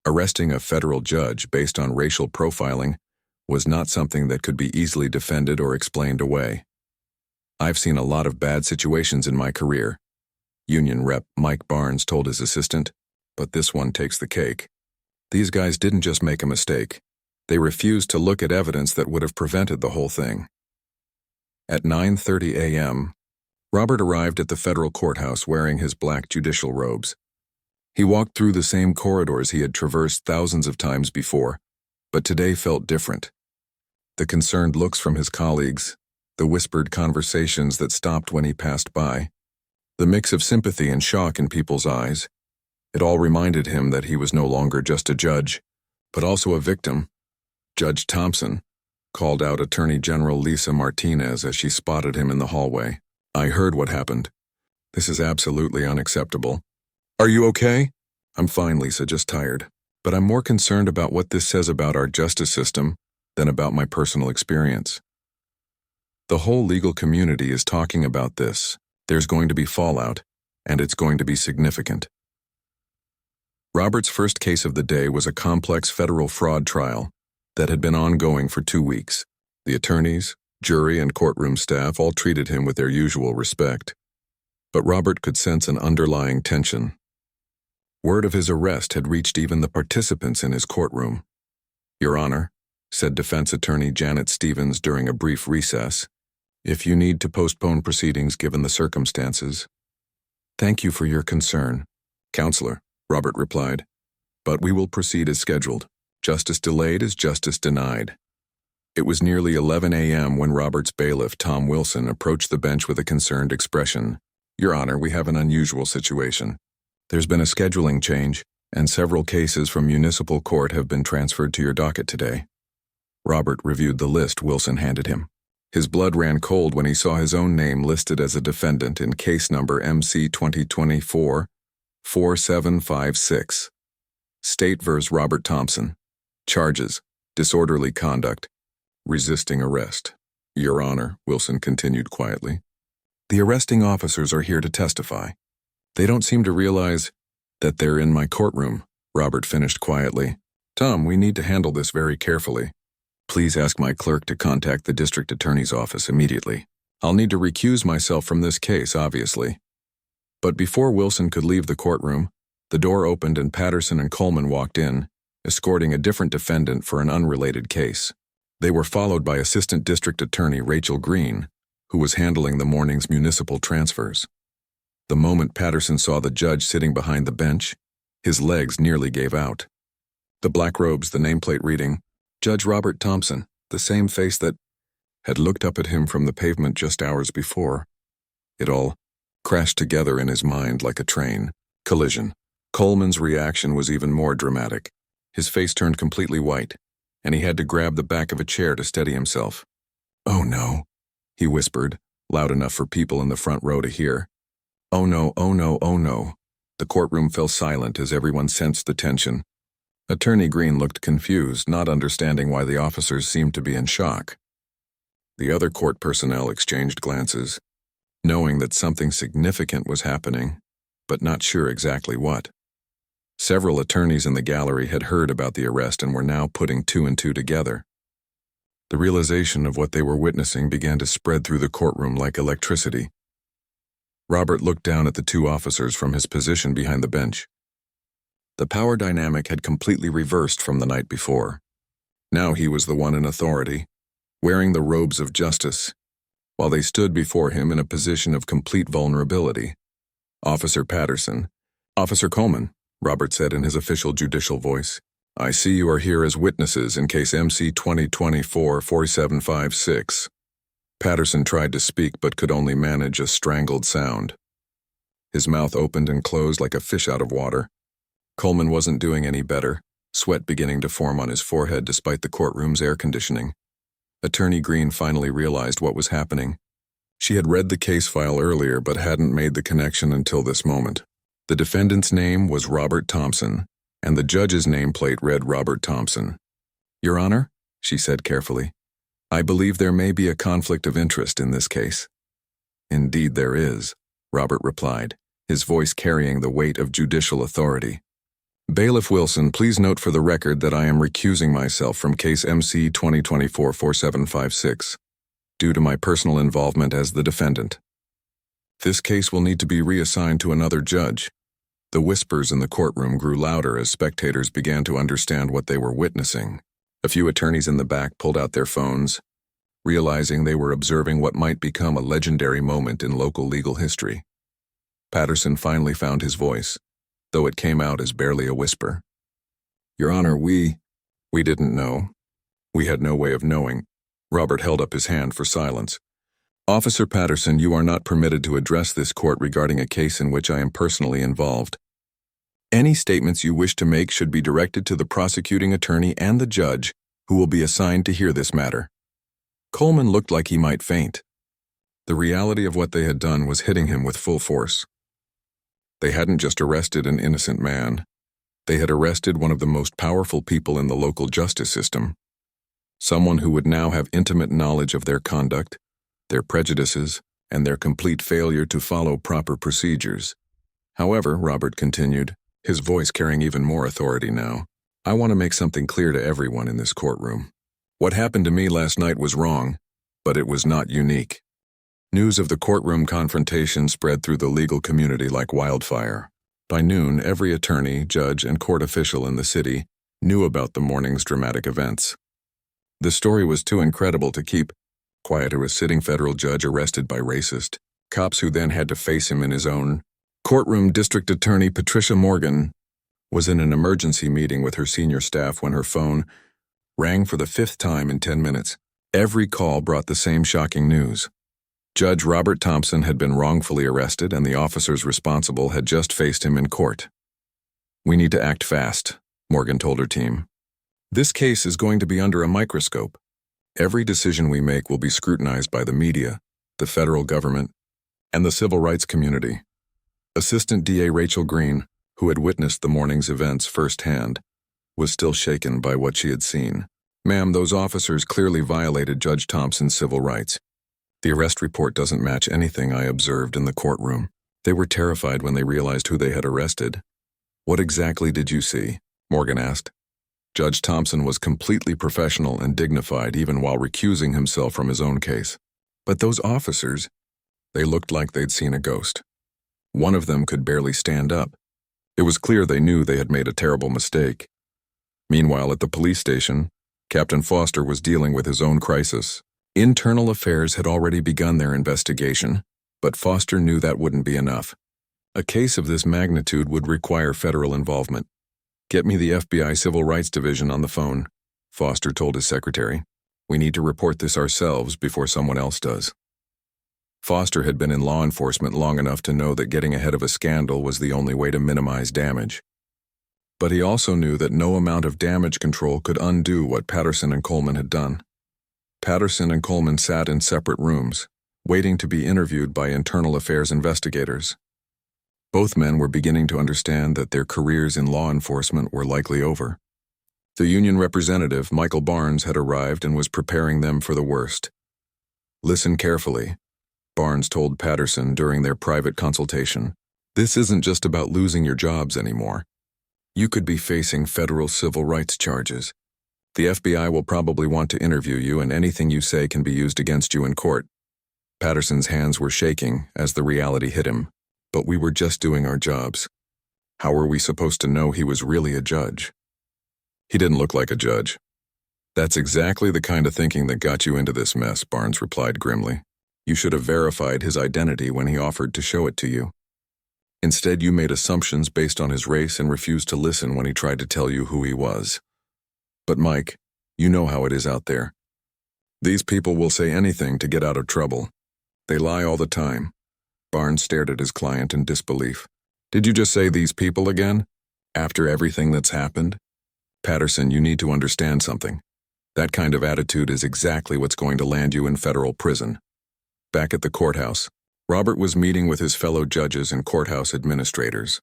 Arresting a federal judge based on racial profiling was not something that could be easily defended or explained away. "I've seen a lot of bad situations in my career," Union Rep Mike Barnes told his assistant, "but this one takes the cake. These guys didn't just make a mistake. They refused to look at evidence that would have prevented the whole thing." At 9:30 a.m., Robert arrived at the federal courthouse wearing his black judicial robes. He walked through the same corridors he had traversed thousands of times before, but today felt different. The concerned looks from his colleagues, the whispered conversations that stopped when he passed by, the mix of sympathy and shock in people's eyes, it all reminded him that he was no longer just a judge, but also a victim. "Judge Thompson," called out Attorney General Lisa Martinez as she spotted him in the hallway. "I heard what happened. This is absolutely unacceptable." "Are you okay?" "I'm fine, Lisa, just tired. But I'm more concerned about what this says about our justice system than about my personal experience. The whole legal community is talking about this. There's going to be fallout, and it's going to be significant." Robert's first case of the day was a complex federal fraud trial that had been ongoing for 2 weeks. The attorneys, jury, and courtroom staff all treated him with their usual respect. But Robert could sense an underlying tension. Word of his arrest had reached even the participants in his courtroom. "Your Honor," said defense attorney Janet Stevens during a brief recess, "if you need to postpone proceedings given the circumstances." "Thank you for your concern, Counselor," Robert replied. "But we will proceed as scheduled. Justice delayed is justice denied." It was nearly 11 a.m. when Robert's bailiff, Tom Wilson, approached the bench with a concerned expression. "Your Honor, we have an unusual situation. There's been a scheduling change, and several cases from municipal court have been transferred to your docket today." Robert reviewed the list Wilson handed him. His blood ran cold when he saw his own name listed as a defendant in case number MC 2024-4756. State vs. Robert Thompson. Charges: disorderly conduct, resisting arrest. "Your Honor," Wilson continued quietly, "the arresting officers are here to testify. They don't seem to realize that they're in my courtroom," Robert finished quietly. "Tom, we need to handle this very carefully. Please ask my clerk to contact the district attorney's office immediately. I'll need to recuse myself from this case, obviously." But before Wilson could leave the courtroom, the door opened and Patterson and Coleman walked in, escorting a different defendant for an unrelated case. They were followed by Assistant District Attorney Rachel Green, who was handling the morning's municipal transfers. The moment Patterson saw the judge sitting behind the bench, his legs nearly gave out. The black robes, the nameplate reading, "Judge Robert Thompson," the same face that had looked up at him from the pavement just hours before. It all crashed together in his mind like a train collision. Coleman's reaction was even more dramatic. His face turned completely white, and he had to grab the back of a chair to steady himself. "Oh no," he whispered, loud enough for people in the front row to hear. "Oh no, oh no, oh no." The courtroom fell silent as everyone sensed the tension. Attorney Green looked confused, not understanding why the officers seemed to be in shock. The other court personnel exchanged glances, knowing that something significant was happening, but not sure exactly what. Several attorneys in the gallery had heard about the arrest and were now putting two and two together. The realization of what they were witnessing began to spread through the courtroom like electricity. Robert looked down at the two officers from his position behind the bench. The power dynamic had completely reversed from the night before. Now he was the one in authority, wearing the robes of justice, while they stood before him in a position of complete vulnerability. "Officer Patterson." "Officer Coleman," Robert said in his official judicial voice. "I see you are here as witnesses in case MC 2024-4756. Patterson tried to speak but could only manage a strangled sound. His mouth opened and closed like a fish out of water. Coleman wasn't doing any better, sweat beginning to form on his forehead despite the courtroom's air conditioning. Attorney Green finally realized what was happening. She had read the case file earlier but hadn't made the connection until this moment. The defendant's name was Robert Thompson, and the judge's nameplate read Robert Thompson. "Your Honor," she said carefully, "I believe there may be a conflict of interest in this case." "Indeed there is," Robert replied, his voice carrying the weight of judicial authority. "Bailiff Wilson, please note for the record that I am recusing myself from case MC 2024-4756 due to my personal involvement as the defendant. This case will need to be reassigned to another judge." The whispers in the courtroom grew louder as spectators began to understand what they were witnessing. A few attorneys in the back pulled out their phones, realizing they were observing what might become a legendary moment in local legal history. Patterson finally found his voice, though it came out as barely a whisper. "Your Honor, we didn't know. We had no way of knowing." Robert held up his hand for silence. "Officer Patterson, you are not permitted to address this court regarding a case in which I am personally involved. Any statements you wish to make should be directed to the prosecuting attorney and the judge, who will be assigned to hear this matter." Coleman looked like he might faint. The reality of what they had done was hitting him with full force. They hadn't just arrested an innocent man. They had arrested one of the most powerful people in the local justice system. Someone who would now have intimate knowledge of their conduct, their prejudices, and their complete failure to follow proper procedures. "However," Robert continued, his voice carrying even more authority now, "I want to make something clear to everyone in this courtroom. What happened to me last night was wrong, but it was not unique." News of the courtroom confrontation spread through the legal community like wildfire. By noon, every attorney, judge, and court official in the city knew about the morning's dramatic events. The story was too incredible to keep quiet. A sitting federal judge arrested by racist cops who then had to face him in his own courtroom. District Attorney Patricia Morgan was in an emergency meeting with her senior staff when her phone rang for the 5th time in 10 minutes. Every call brought the same shocking news. Judge Robert Thompson had been wrongfully arrested, and the officers responsible had just faced him in court. "We need to act fast," Morgan told her team. "This case is going to be under a microscope. Every decision we make will be scrutinized by the media, the federal government, and the civil rights community." Assistant DA Rachel Green, who had witnessed the morning's events firsthand, was still shaken by what she had seen. "Ma'am, those officers clearly violated Judge Thompson's civil rights. The arrest report doesn't match anything I observed in the courtroom. They were terrified when they realized who they had arrested." "What exactly did you see?" Morgan asked. Judge Thompson was completely professional and dignified even while recusing himself from his own case. "But those officers, they looked like they'd seen a ghost. One of them could barely stand up. It was clear they knew they had made a terrible mistake." Meanwhile, at the police station, Captain Foster was dealing with his own crisis. Internal Affairs had already begun their investigation, but Foster knew that wouldn't be enough. A case of this magnitude would require federal involvement. "Get me the FBI Civil Rights Division on the phone," Foster told his secretary. "We need to report this ourselves before someone else does." Foster had been in law enforcement long enough to know that getting ahead of a scandal was the only way to minimize damage. But he also knew that no amount of damage control could undo what Patterson and Coleman had done. Patterson and Coleman sat in separate rooms, waiting to be interviewed by internal affairs investigators. Both men were beginning to understand that their careers in law enforcement were likely over. The union representative, Michael Barnes, had arrived and was preparing them for the worst. "Listen carefully," Barnes told Patterson during their private consultation. "This isn't just about losing your jobs anymore. You could be facing federal civil rights charges. The FBI will probably want to interview you, and anything you say can be used against you in court." Patterson's hands were shaking as the reality hit him. "But we were just doing our jobs. How were we supposed to know he was really a judge?" "He didn't look like a judge." "That's exactly the kind of thinking that got you into this mess," Barnes replied grimly. "You should have verified his identity when he offered to show it to you. Instead, you made assumptions based on his race and refused to listen when he tried to tell you who he was. But Mike, you know how it is out there. These people will say anything to get out of trouble. They lie all the time." Barnes stared at his client in disbelief. "Did you just say these people again? After everything that's happened?" "Patterson, you need to understand something. That kind of attitude is exactly what's going to land you in federal prison." Back at the courthouse, Robert was meeting with his fellow judges and courthouse administrators.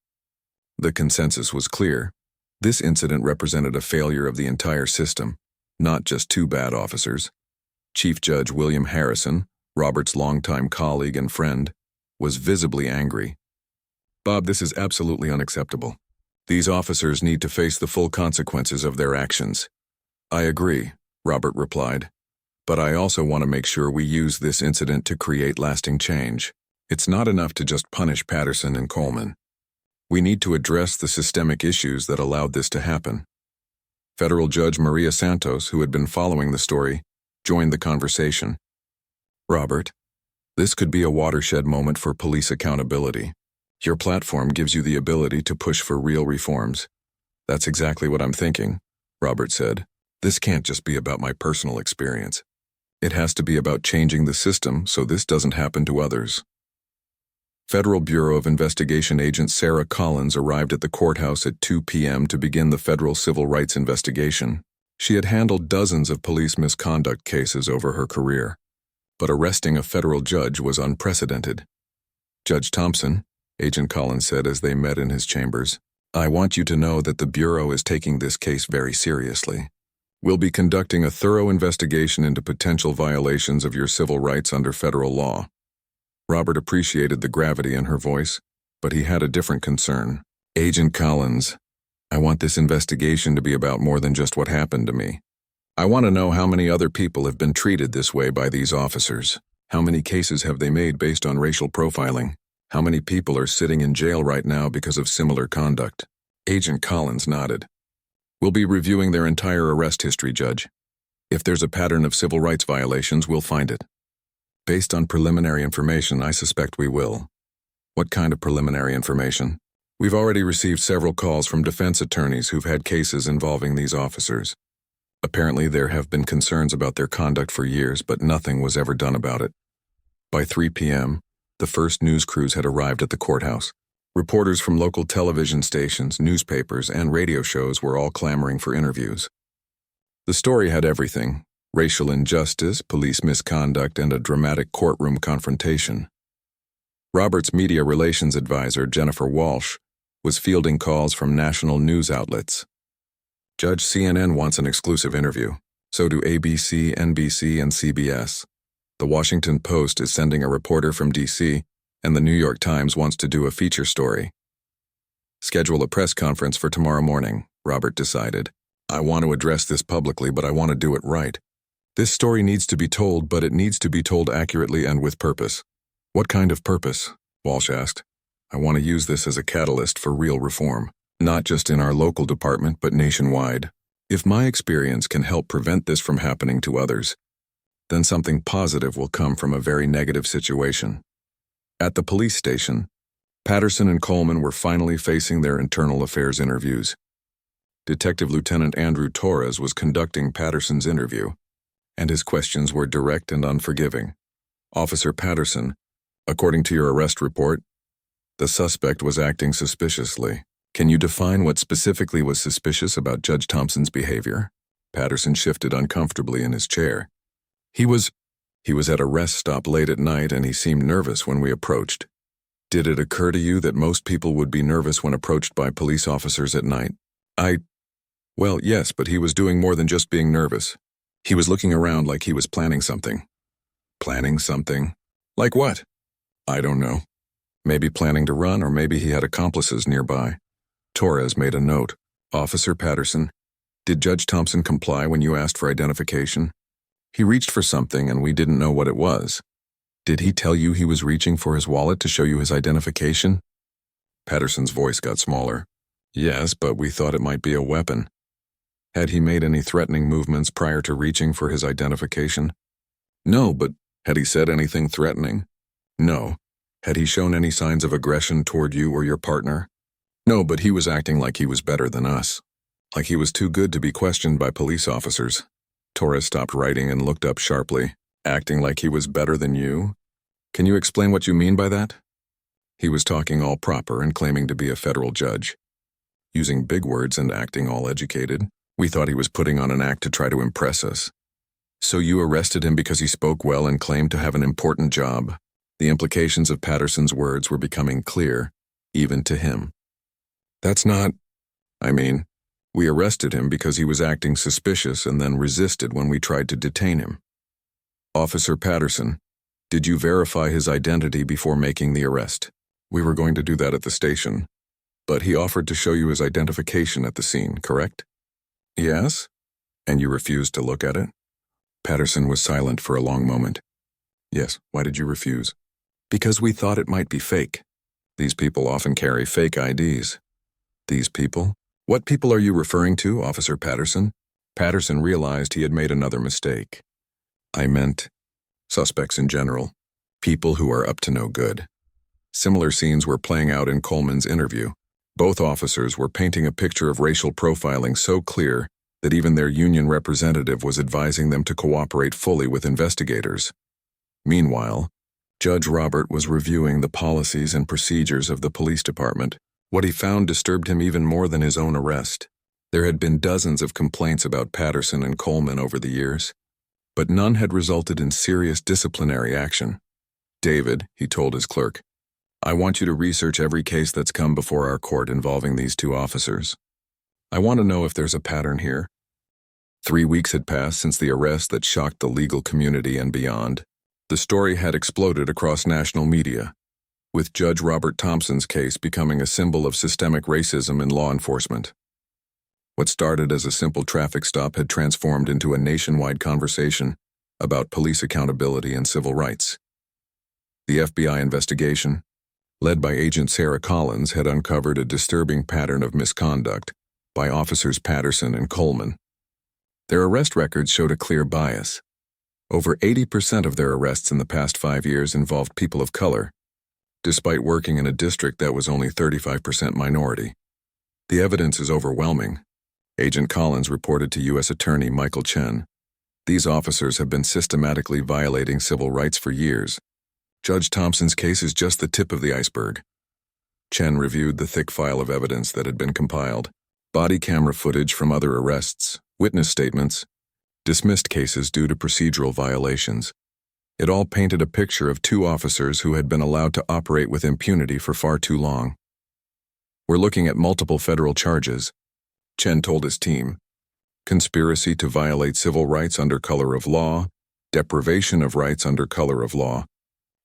The consensus was clear. This incident represented a failure of the entire system, not just two bad officers. Chief Judge William Harrison, Robert's longtime colleague and friend, was visibly angry. "Bob, this is absolutely unacceptable. These officers need to face the full consequences of their actions." "I agree," Robert replied. "But I also want to make sure we use this incident to create lasting change. It's not enough to just punish Patterson and Coleman. We need to address the systemic issues that allowed this to happen." Federal Judge Maria Santos, who had been following the story, joined the conversation. "Robert, this could be a watershed moment for police accountability. Your platform gives you the ability to push for real reforms." "That's exactly what I'm thinking," Robert said. "This can't just be about my personal experience. It has to be about changing the system so this doesn't happen to others." Federal Bureau of Investigation agent Sarah Collins arrived at the courthouse at 2 p.m. to begin the federal civil rights investigation. She had handled dozens of police misconduct cases over her career, but arresting a federal judge was unprecedented. "Judge Thompson," Agent Collins said as they met in his chambers, "I want you to know that the Bureau is taking this case very seriously. We'll be conducting a thorough investigation into potential violations of your civil rights under federal law." Robert appreciated the gravity in her voice, but he had a different concern. "Agent Collins, I want this investigation to be about more than just what happened to me. I want to know how many other people have been treated this way by these officers. How many cases have they made based on racial profiling? How many people are sitting in jail right now because of similar conduct?" Agent Collins nodded. "We'll be reviewing their entire arrest history, Judge. If there's a pattern of civil rights violations, we'll find it. Based on preliminary information, I suspect we will." "What kind of preliminary information?" We've already received several calls from defense attorneys who've had cases involving these officers. Apparently, there have been concerns about their conduct for years, but nothing was ever done about it. By 3 p.m., the first news crews had arrived at the courthouse. Reporters from local television stations, newspapers, and radio shows were all clamoring for interviews. The story had everything: racial injustice, police misconduct, and a dramatic courtroom confrontation. Robert's media relations advisor, Jennifer Walsh, was fielding calls from national news outlets. Judge CNN wants an exclusive interview. So do ABC, NBC, and CBS. The Washington Post is sending a reporter from D.C., and the New York Times wants to do a feature story. Schedule a press conference for tomorrow morning, Robert decided. I want to address this publicly, but I want to do it right. This story needs to be told, but it needs to be told accurately and with purpose. What kind of purpose? Walsh asked. I want to use this as a catalyst for real reform, not just in our local department, but nationwide. If my experience can help prevent this from happening to others, then something positive will come from a very negative situation. At the police station, Patterson and Coleman were finally facing their internal affairs interviews. Detective Lieutenant Andrew Torres was conducting Patterson's interview, and his questions were direct and unforgiving. Officer Patterson, according to your arrest report, the suspect was acting suspiciously. Can you define what specifically was suspicious about Judge Thompson's behavior? Patterson shifted uncomfortably in his chair. He was at a rest stop late at night, and he seemed nervous when we approached. Did it occur to you that most people would be nervous when approached by police officers at night? Well, yes, but he was doing more than just being nervous. He was looking around like he was planning something. Planning something? Like what? I don't know. Maybe planning to run, or maybe he had accomplices nearby. Torres made a note. Officer Patterson, did Judge Thompson comply when you asked for identification? He reached for something and we didn't know what it was. Did he tell you he was reaching for his wallet to show you his identification? Patterson's voice got smaller. Yes, but we thought it might be a weapon. Had he made any threatening movements prior to reaching for his identification? No, but had he said anything threatening? No. Had he shown any signs of aggression toward you or your partner? No, but he was acting like he was better than us. Like he was too good to be questioned by police officers. Torres stopped writing and looked up sharply. Acting like he was better than you? Can you explain what you mean by that? He was talking all proper and claiming to be a federal judge. Using big words and acting all educated. We thought he was putting on an act to try to impress us. So you arrested him because he spoke well and claimed to have an important job. The implications of Patterson's words were becoming clear, even to him. That's not... we arrested him because he was acting suspicious and then resisted when we tried to detain him. Officer Patterson, did you verify his identity before making the arrest? We were going to do that at the station, but he offered to show you his identification at the scene, correct? Yes? And you refused to look at it? Patterson was silent for a long moment. Yes, why did you refuse? Because we thought it might be fake. These people often carry fake IDs. These people? What people are you referring to, Officer Patterson? Patterson realized he had made another mistake. I meant suspects in general. People who are up to no good. Similar scenes were playing out in Coleman's interview. Both officers were painting a picture of racial profiling so clear that even their union representative was advising them to cooperate fully with investigators. Meanwhile, Judge Robert was reviewing the policies and procedures of the police department. What he found disturbed him even more than his own arrest. There had been dozens of complaints about Patterson and Coleman over the years, but none had resulted in serious disciplinary action. David, he told his clerk, I want you to research every case that's come before our court involving these two officers. I want to know if there's a pattern here. 3 weeks had passed since the arrest that shocked the legal community and beyond. The story had exploded across national media, with Judge Robert Thompson's case becoming a symbol of systemic racism in law enforcement. What started as a simple traffic stop had transformed into a nationwide conversation about police accountability and civil rights. The FBI investigation, led by Agent Sarah Collins, had uncovered a disturbing pattern of misconduct by officers Patterson and Coleman. Their arrest records showed a clear bias. Over 80% of their arrests in the past 5 years involved people of color. despite working in a district that was only 35% minority. The evidence is overwhelming. Agent Collins reported to U.S. Attorney Michael Chen. These officers have been systematically violating civil rights for years. Judge Thompson's case is just the tip of the iceberg. Chen reviewed the thick file of evidence that had been compiled: body camera footage from other arrests, witness statements, dismissed cases due to procedural violations. It all painted a picture of two officers who had been allowed to operate with impunity for far too long. "We're looking at multiple federal charges," Chen told his team. "Conspiracy to violate civil rights under color of law, deprivation of rights under color of law,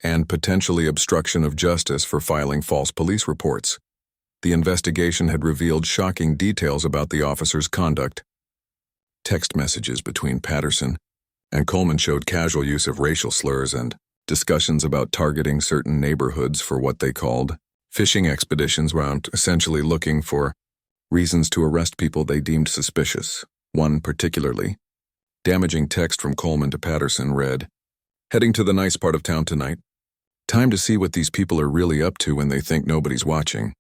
and potentially obstruction of justice for filing false police reports." The investigation had revealed shocking details about the officers' conduct. Text messages between Patterson and Coleman showed casual use of racial slurs and discussions about targeting certain neighborhoods for what they called fishing expeditions, around essentially looking for reasons to arrest people they deemed suspicious. One particularly damaging text from Coleman to Patterson read, "Heading to the nice part of town tonight. Time to see what these people are really up to when they think nobody's watching."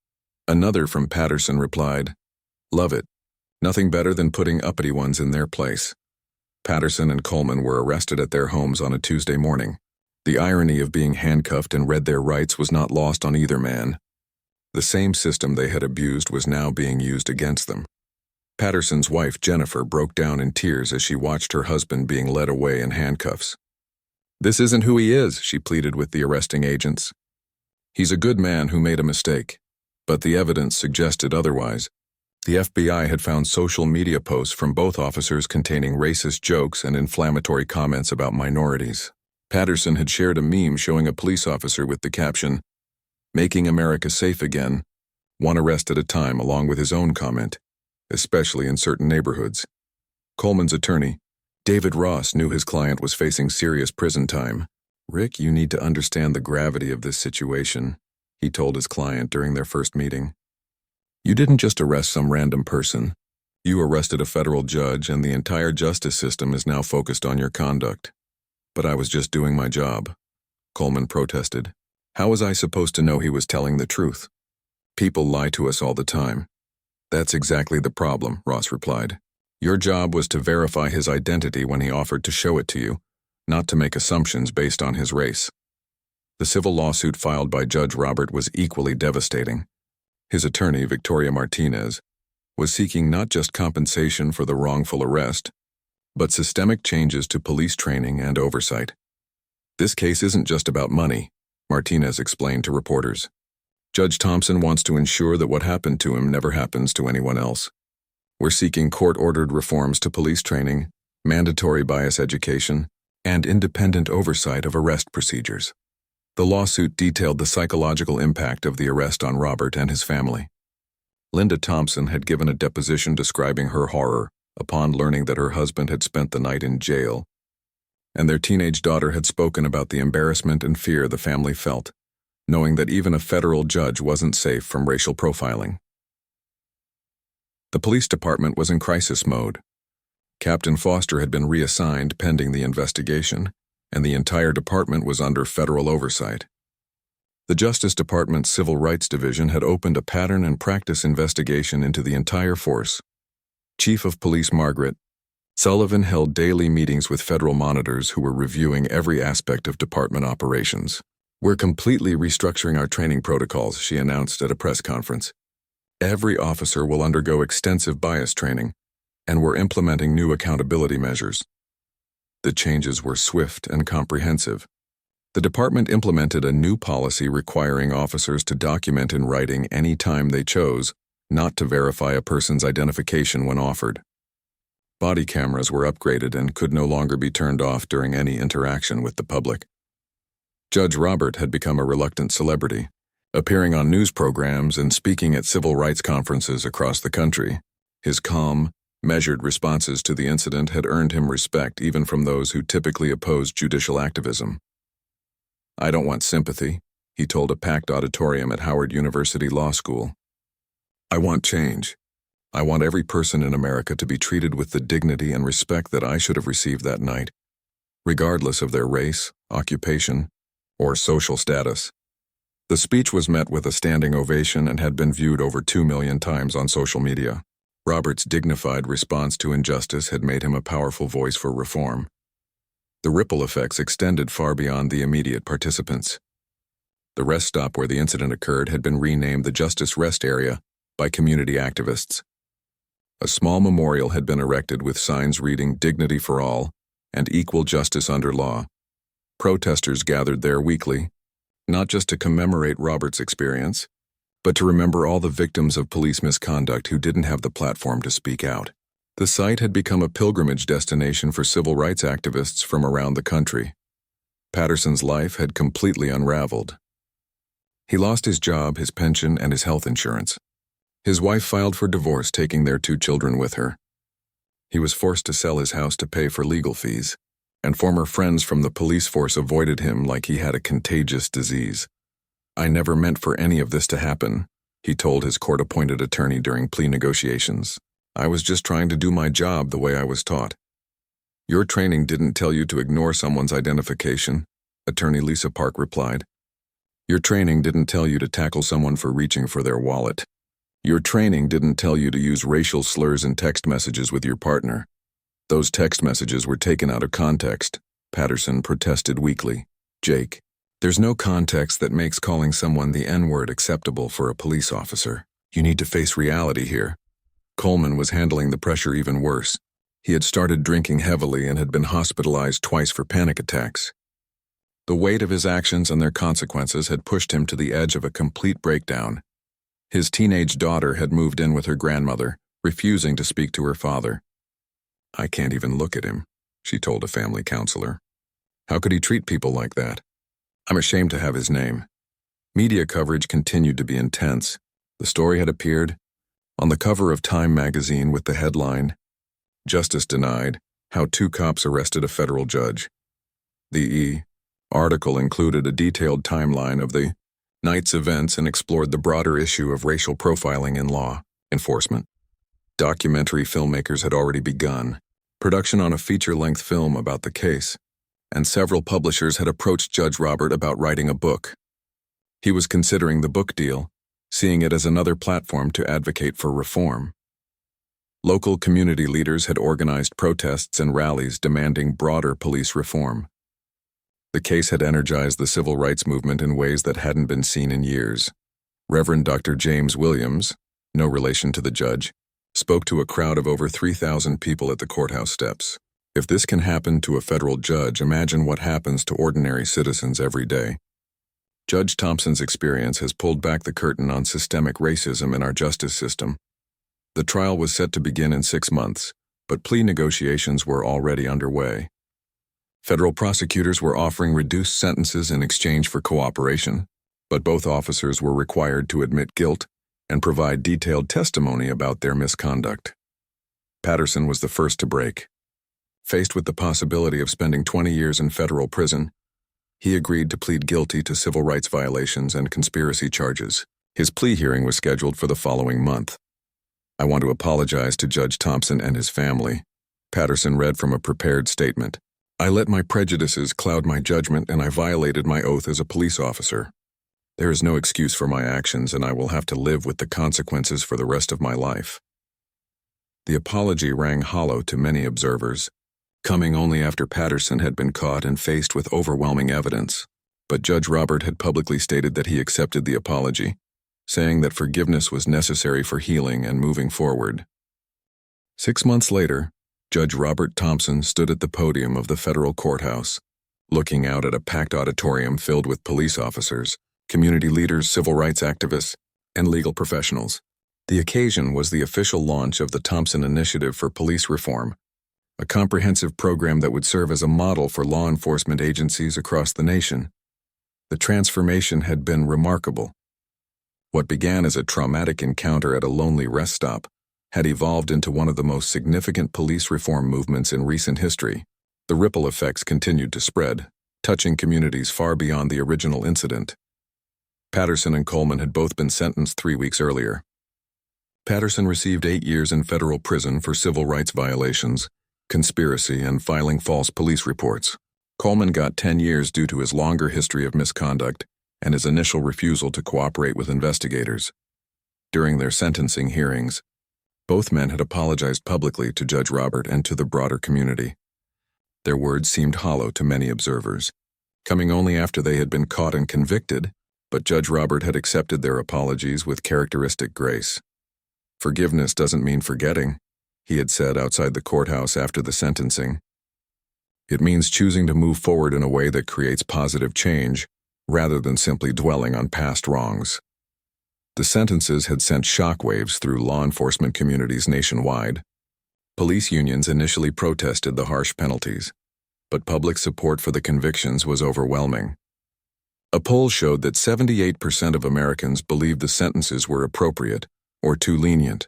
Another from Patterson replied, "Love it. Nothing better than putting uppity ones in their place." Patterson and Coleman were arrested at their homes on a Tuesday morning. The irony of being handcuffed and read their rights was not lost on either man. The same system they had abused was now being used against them. Patterson's wife, Jennifer, broke down in tears as she watched her husband being led away in handcuffs. "This isn't who he is," she pleaded with the arresting agents. "He's a good man who made a mistake." But the evidence suggested otherwise. The FBI had found social media posts from both officers containing racist jokes and inflammatory comments about minorities. Patterson had shared a meme showing a police officer with the caption, "Making America safe again, one arrest at a time," along with his own comment, "especially in certain neighborhoods." Coleman's attorney, David Ross, knew his client was facing serious prison time. "Rick, you need to understand the gravity of this situation," he told his client during their first meeting. "You didn't just arrest some random person. You arrested a federal judge, and the entire justice system is now focused on your conduct." "But I was just doing my job," Coleman protested. "How was I supposed to know he was telling the truth? People lie to us all the time." "That's exactly the problem," Ross replied. "Your job was to verify his identity when he offered to show it to you, not to make assumptions based on his race." The civil lawsuit filed by Judge Robert was equally devastating. His attorney, Victoria Martinez, was seeking not just compensation for the wrongful arrest, but systemic changes to police training and oversight. "This case isn't just about money," Martinez explained to reporters. "Judge Thompson wants to ensure that what happened to him never happens to anyone else. We're seeking court-ordered reforms to police training, mandatory bias education, and independent oversight of arrest procedures." The lawsuit detailed the psychological impact of the arrest on Robert and his family. Linda Thompson had given a deposition describing her horror upon learning that her husband had spent the night in jail, and their teenage daughter had spoken about the embarrassment and fear the family felt, knowing that even a federal judge wasn't safe from racial profiling. The police department was in crisis mode. Captain Foster had been reassigned pending the investigation, and the entire department was under federal oversight. The Justice Department's Civil Rights Division had opened a pattern and practice investigation into the entire force. Chief of Police Margaret Sullivan held daily meetings with federal monitors who were reviewing every aspect of department operations. "We're completely restructuring our training protocols," she announced at a press conference. "Every officer will undergo extensive bias training, and we're implementing new accountability measures." The changes were swift and comprehensive. The department implemented a new policy requiring officers to document in writing any time they chose not to verify a person's identification when offered. Body cameras were upgraded and could no longer be turned off during any interaction with the public. Judge Robert had become a reluctant celebrity, appearing on news programs and speaking at civil rights conferences across the country. His calm, measured responses to the incident had earned him respect even from those who typically opposed judicial activism. "I don't want sympathy," he told a packed auditorium at Howard University Law School. "I want change. I want every person in America to be treated with the dignity and respect that I should have received that night, regardless of their race, occupation, or social status." The speech was met with a standing ovation and had been viewed over 2 million times on social media. Robert's dignified response to injustice had made him a powerful voice for reform. The ripple effects extended far beyond the immediate participants. The rest stop where the incident occurred had been renamed the Justice Rest Area by community activists. A small memorial had been erected with signs reading "Dignity for All" and "Equal Justice Under Law." Protesters gathered there weekly, not just to commemorate Robert's experience, but to remember all the victims of police misconduct who didn't have the platform to speak out. The site had become a pilgrimage destination for civil rights activists from around the country. Patterson's life had completely unraveled. He lost his job, his pension, and his health insurance. His wife filed for divorce, taking their 2 children with her. He was forced to sell his house to pay for legal fees, and former friends from the police force avoided him like he had a contagious disease. "I never meant for any of this to happen," he told his court-appointed attorney during plea negotiations. "I was just trying to do my job the way I was taught." "Your training didn't tell you to ignore someone's identification," attorney Lisa Park replied. "Your training didn't tell you to tackle someone for reaching for their wallet. Your training didn't tell you to use racial slurs in text messages with your partner. Those text messages were taken out of context," Patterson protested weakly. "Jake, there's no context that makes calling someone the N-word acceptable for a police officer. You need to face reality here." Coleman was handling the pressure even worse. He had started drinking heavily and had been hospitalized twice for panic attacks. The weight of his actions and their consequences had pushed him to the edge of a complete breakdown. His teenage daughter had moved in with her grandmother, refusing to speak to her father. "I can't even look at him," she told a family counselor. "How could he treat people like that? I'm ashamed to have his name." Media coverage continued to be intense. The story had appeared on the cover of Time magazine with the headline, "Justice Denied: How 2 Cops Arrested a Federal Judge." The article included a detailed timeline of the night's events and explored the broader issue of racial profiling in law enforcement. Documentary filmmakers had already begun production on a feature-length film about the case, and several publishers had approached Judge Robert about writing a book. He was considering the book deal, seeing it as another platform to advocate for reform. Local community leaders had organized protests and rallies demanding broader police reform. The case had energized the civil rights movement in ways that hadn't been seen in years. Reverend Dr. James Williams, no relation to the judge, spoke to a crowd of over 3,000 people at the courthouse steps. "If this can happen to a federal judge, imagine what happens to ordinary citizens every day." Judge Thompson's experience has pulled back the curtain on systemic racism in our justice system. The trial was set to begin in 6 months, but plea negotiations were already underway. Federal prosecutors were offering reduced sentences in exchange for cooperation, but both officers were required to admit guilt and provide detailed testimony about their misconduct. Patterson was the first to break. Faced with the possibility of spending 20 years in federal prison, he agreed to plead guilty to civil rights violations and conspiracy charges. His plea hearing was scheduled for the following month. "I want to apologize to Judge Thompson and his family," Patterson read from a prepared statement. "I let my prejudices cloud my judgment and I violated my oath as a police officer. There is no excuse for my actions and I will have to live with the consequences for the rest of my life." The apology rang hollow to many observers, coming only after Patterson had been caught and faced with overwhelming evidence. But Judge Robert had publicly stated that he accepted the apology, saying that forgiveness was necessary for healing and moving forward. 6 months later, Judge Robert Thompson stood at the podium of the federal courthouse, looking out at a packed auditorium filled with police officers, community leaders, civil rights activists, and legal professionals. The occasion was the official launch of the Thompson Initiative for Police Reform, a comprehensive program that would serve as a model for law enforcement agencies across the nation. The transformation had been remarkable. What began as a traumatic encounter at a lonely rest stop had evolved into one of the most significant police reform movements in recent history. The ripple effects continued to spread, touching communities far beyond the original incident. Patterson and Coleman had both been sentenced 3 weeks earlier. Patterson received 8 years in federal prison for civil rights violations, conspiracy, and filing false police reports. Coleman got 10 years due to his longer history of misconduct and his initial refusal to cooperate with investigators. During their sentencing hearings, both men had apologized publicly to Judge Robert and to the broader community. Their words seemed hollow to many observers, coming only after they had been caught and convicted, but Judge Robert had accepted their apologies with characteristic grace. "Forgiveness doesn't mean forgetting," he had said outside the courthouse after the sentencing. "It means choosing to move forward in a way that creates positive change, rather than simply dwelling on past wrongs." The sentences had sent shockwaves through law enforcement communities nationwide. Police unions initially protested the harsh penalties, but public support for the convictions was overwhelming. A poll showed that 78% of Americans believed the sentences were appropriate or too lenient.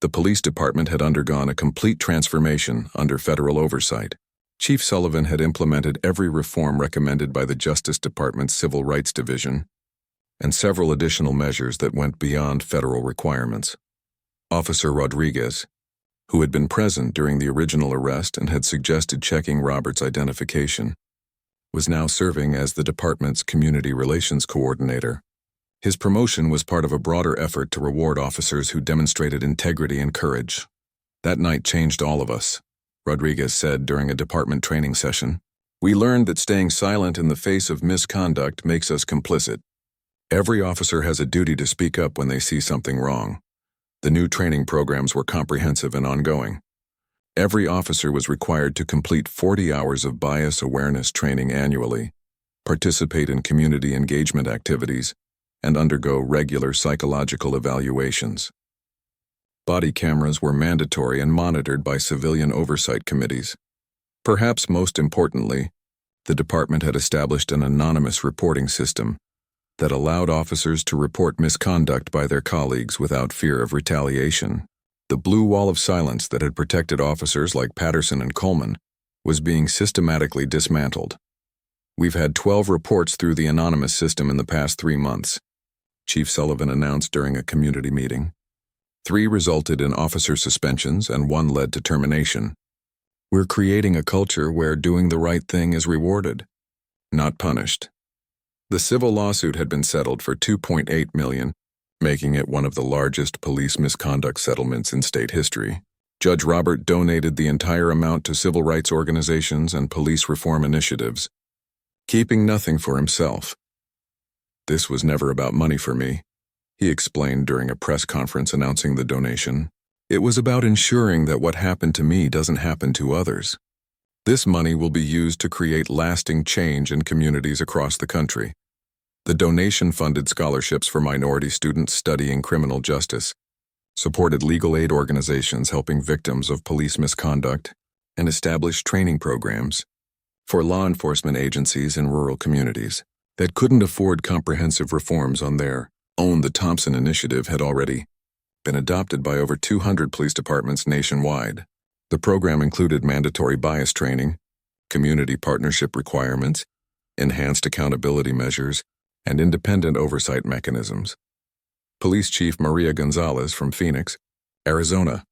The police department had undergone a complete transformation under federal oversight. Chief Sullivan had implemented every reform recommended by the Justice Department's Civil Rights Division, and several additional measures that went beyond federal requirements. Officer Rodriguez, who had been present during the original arrest and had suggested checking Robert's identification, was now serving as the department's community relations coordinator. His promotion was part of a broader effort to reward officers who demonstrated integrity and courage. "That night changed all of us," Rodriguez said during a department training session. "We learned that staying silent in the face of misconduct makes us complicit. Every officer has a duty to speak up when they see something wrong." The new training programs were comprehensive and ongoing. Every officer was required to complete 40 hours of bias awareness training annually, participate in community engagement activities, and undergo regular psychological evaluations. Body cameras were mandatory and monitored by civilian oversight committees. Perhaps most importantly, the department had established an anonymous reporting system that allowed officers to report misconduct by their colleagues without fear of retaliation. The blue wall of silence that had protected officers like Patterson and Coleman was being systematically dismantled. "We've had 12 reports through the anonymous system in the past 3 months, Chief Sullivan announced during a community meeting. 3 resulted in officer suspensions and 1 led to termination. We're creating a culture where doing the right thing is rewarded, not punished." The civil lawsuit had been settled for $2.8 million, making it one of the largest police misconduct settlements in state history. Judge Robert donated the entire amount to civil rights organizations and police reform initiatives, keeping nothing for himself. "This was never about money for me," he explained during a press conference announcing the donation. "It was about ensuring that what happened to me doesn't happen to others. This money will be used to create lasting change in communities across the country." The donation funded scholarships for minority students studying criminal justice, supported legal aid organizations helping victims of police misconduct, and established training programs for law enforcement agencies in rural communities that couldn't afford comprehensive reforms on their own. The Thompson Initiative had already been adopted by over 200 police departments nationwide. The program included mandatory bias training, community partnership requirements, enhanced accountability measures, and independent oversight mechanisms. Police Chief Maria Gonzalez from Phoenix, Arizona,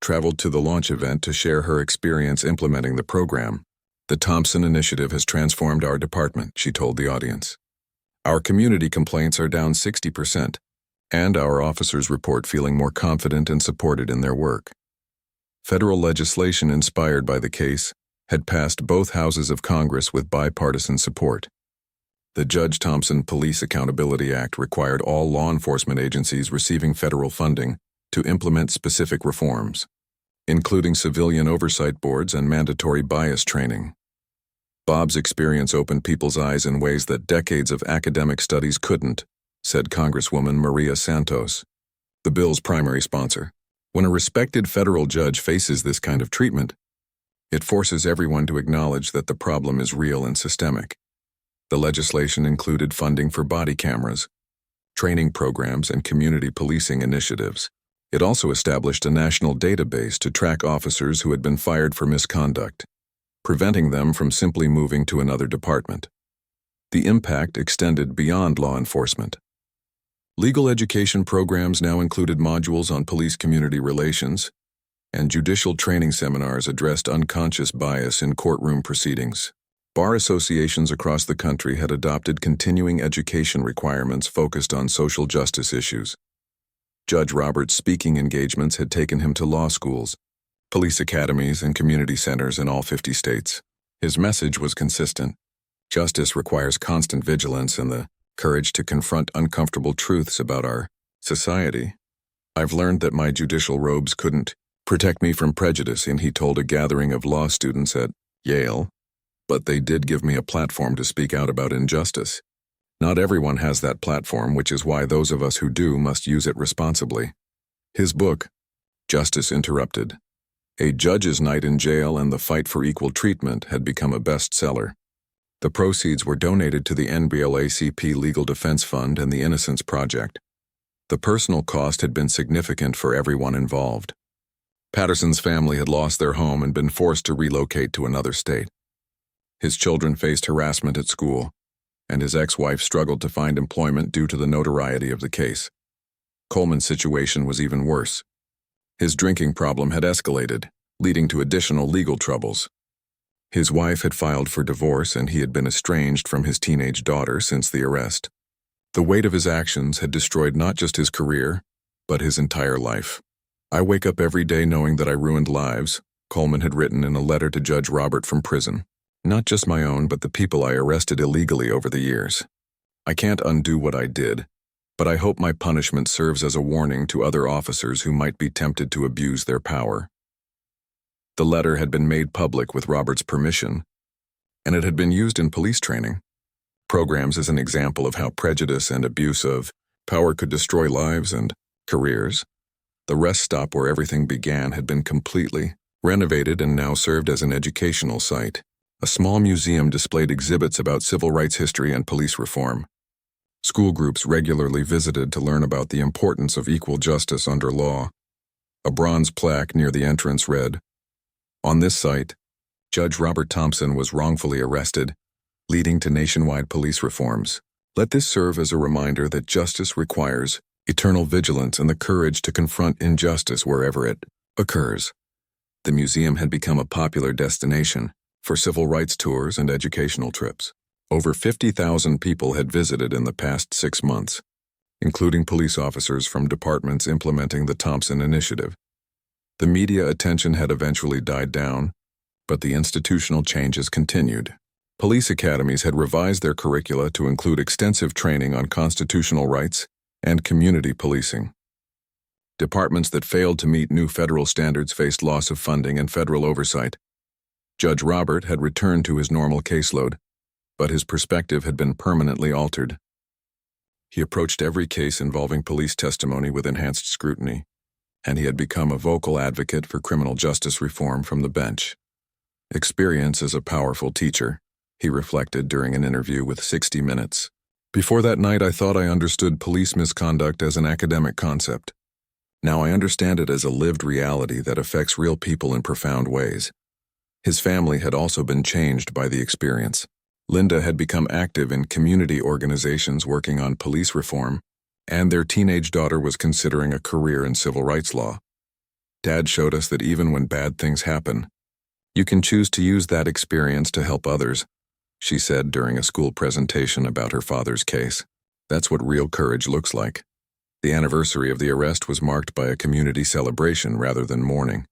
traveled to the launch event to share her experience implementing the program. "The Thompson Initiative has transformed our department," she told the audience. "Our community complaints are down 60%, and our officers report feeling more confident and supported in their work." Federal legislation inspired by the case had passed both houses of Congress with bipartisan support. The Judge Thompson Police Accountability Act required all law enforcement agencies receiving federal funding to implement specific reforms, including civilian oversight boards and mandatory bias training. Bob's experience opened people's eyes in ways that decades of academic studies couldn't, said Congresswoman Maria Santos, the bill's primary sponsor. "When a respected federal judge faces this kind of treatment, it forces everyone to acknowledge that the problem is real and systemic." The legislation included funding for body cameras, training programs, and community policing initiatives. It also established a national database to track officers who had been fired for misconduct, preventing them from simply moving to another department. The impact extended beyond law enforcement. Legal education programs now included modules on police community relations, and judicial training seminars addressed unconscious bias in courtroom proceedings. Bar associations across the country had adopted continuing education requirements focused on social justice issues. Judge Robert's speaking engagements had taken him to law schools, police academies, and community centers in all 50 states. His message was consistent. Justice requires constant vigilance and the courage to confront uncomfortable truths about our society. I've learned that my judicial robes couldn't protect me from prejudice, and he told a gathering of law students at Yale, but they did give me a platform to speak out about injustice. Not everyone has that platform, which is why those of us who do must use it responsibly. His book, Justice Interrupted: A Judge's Night in Jail and the Fight for Equal Treatment, had become a bestseller. The proceeds were donated to the NAACP Legal Defense Fund and the Innocence Project. The personal cost had been significant for everyone involved. Patterson's family had lost their home and been forced to relocate to another state. His children faced harassment at school, and his ex-wife struggled to find employment due to the notoriety of the case. Coleman's situation was even worse. His drinking problem had escalated, leading to additional legal troubles. His wife had filed for divorce, and he had been estranged from his teenage daughter since the arrest. The weight of his actions had destroyed not just his career, but his entire life. "I wake up every day knowing that I ruined lives," Coleman had written in a letter to Judge Robert from prison. "Not just my own, but the people I arrested illegally over the years. I can't undo what I did, but I hope my punishment serves as a warning to other officers who might be tempted to abuse their power." The letter had been made public with Robert's permission, and it had been used in police training programs as an example of how prejudice and abuse of power could destroy lives and careers. The rest stop where everything began had been completely renovated and now served as an educational site. A small museum displayed exhibits about civil rights history and police reform. School groups regularly visited to learn about the importance of equal justice under law. A bronze plaque near the entrance read, "On this site, Judge Robert Thompson was wrongfully arrested, leading to nationwide police reforms. Let this serve as a reminder that justice requires eternal vigilance and the courage to confront injustice wherever it occurs." The museum had become a popular destination for civil rights tours and educational trips. Over 50,000 people had visited in the past 6 months, including police officers from departments implementing the Thompson Initiative. The media attention had eventually died down, but the institutional changes continued. Police academies had revised their curricula to include extensive training on constitutional rights and community policing. Departments that failed to meet new federal standards faced loss of funding and federal oversight. Judge Robert had returned to his normal caseload, but his perspective had been permanently altered. He approached every case involving police testimony with enhanced scrutiny, and he had become a vocal advocate for criminal justice reform from the bench. "Experience is a powerful teacher," he reflected during an interview with 60 Minutes. "Before that night, I thought I understood police misconduct as an academic concept. Now I understand it as a lived reality that affects real people in profound ways." His family had also been changed by the experience. Linda had become active in community organizations working on police reform, and their teenage daughter was considering a career in civil rights law. "Dad showed us that even when bad things happen, you can choose to use that experience to help others," she said during a school presentation about her father's case. "That's what real courage looks like." The anniversary of the arrest was marked by a community celebration rather than mourning.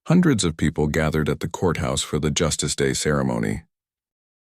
Hundreds of people gathered at the courthouse for the Justice Day ceremony,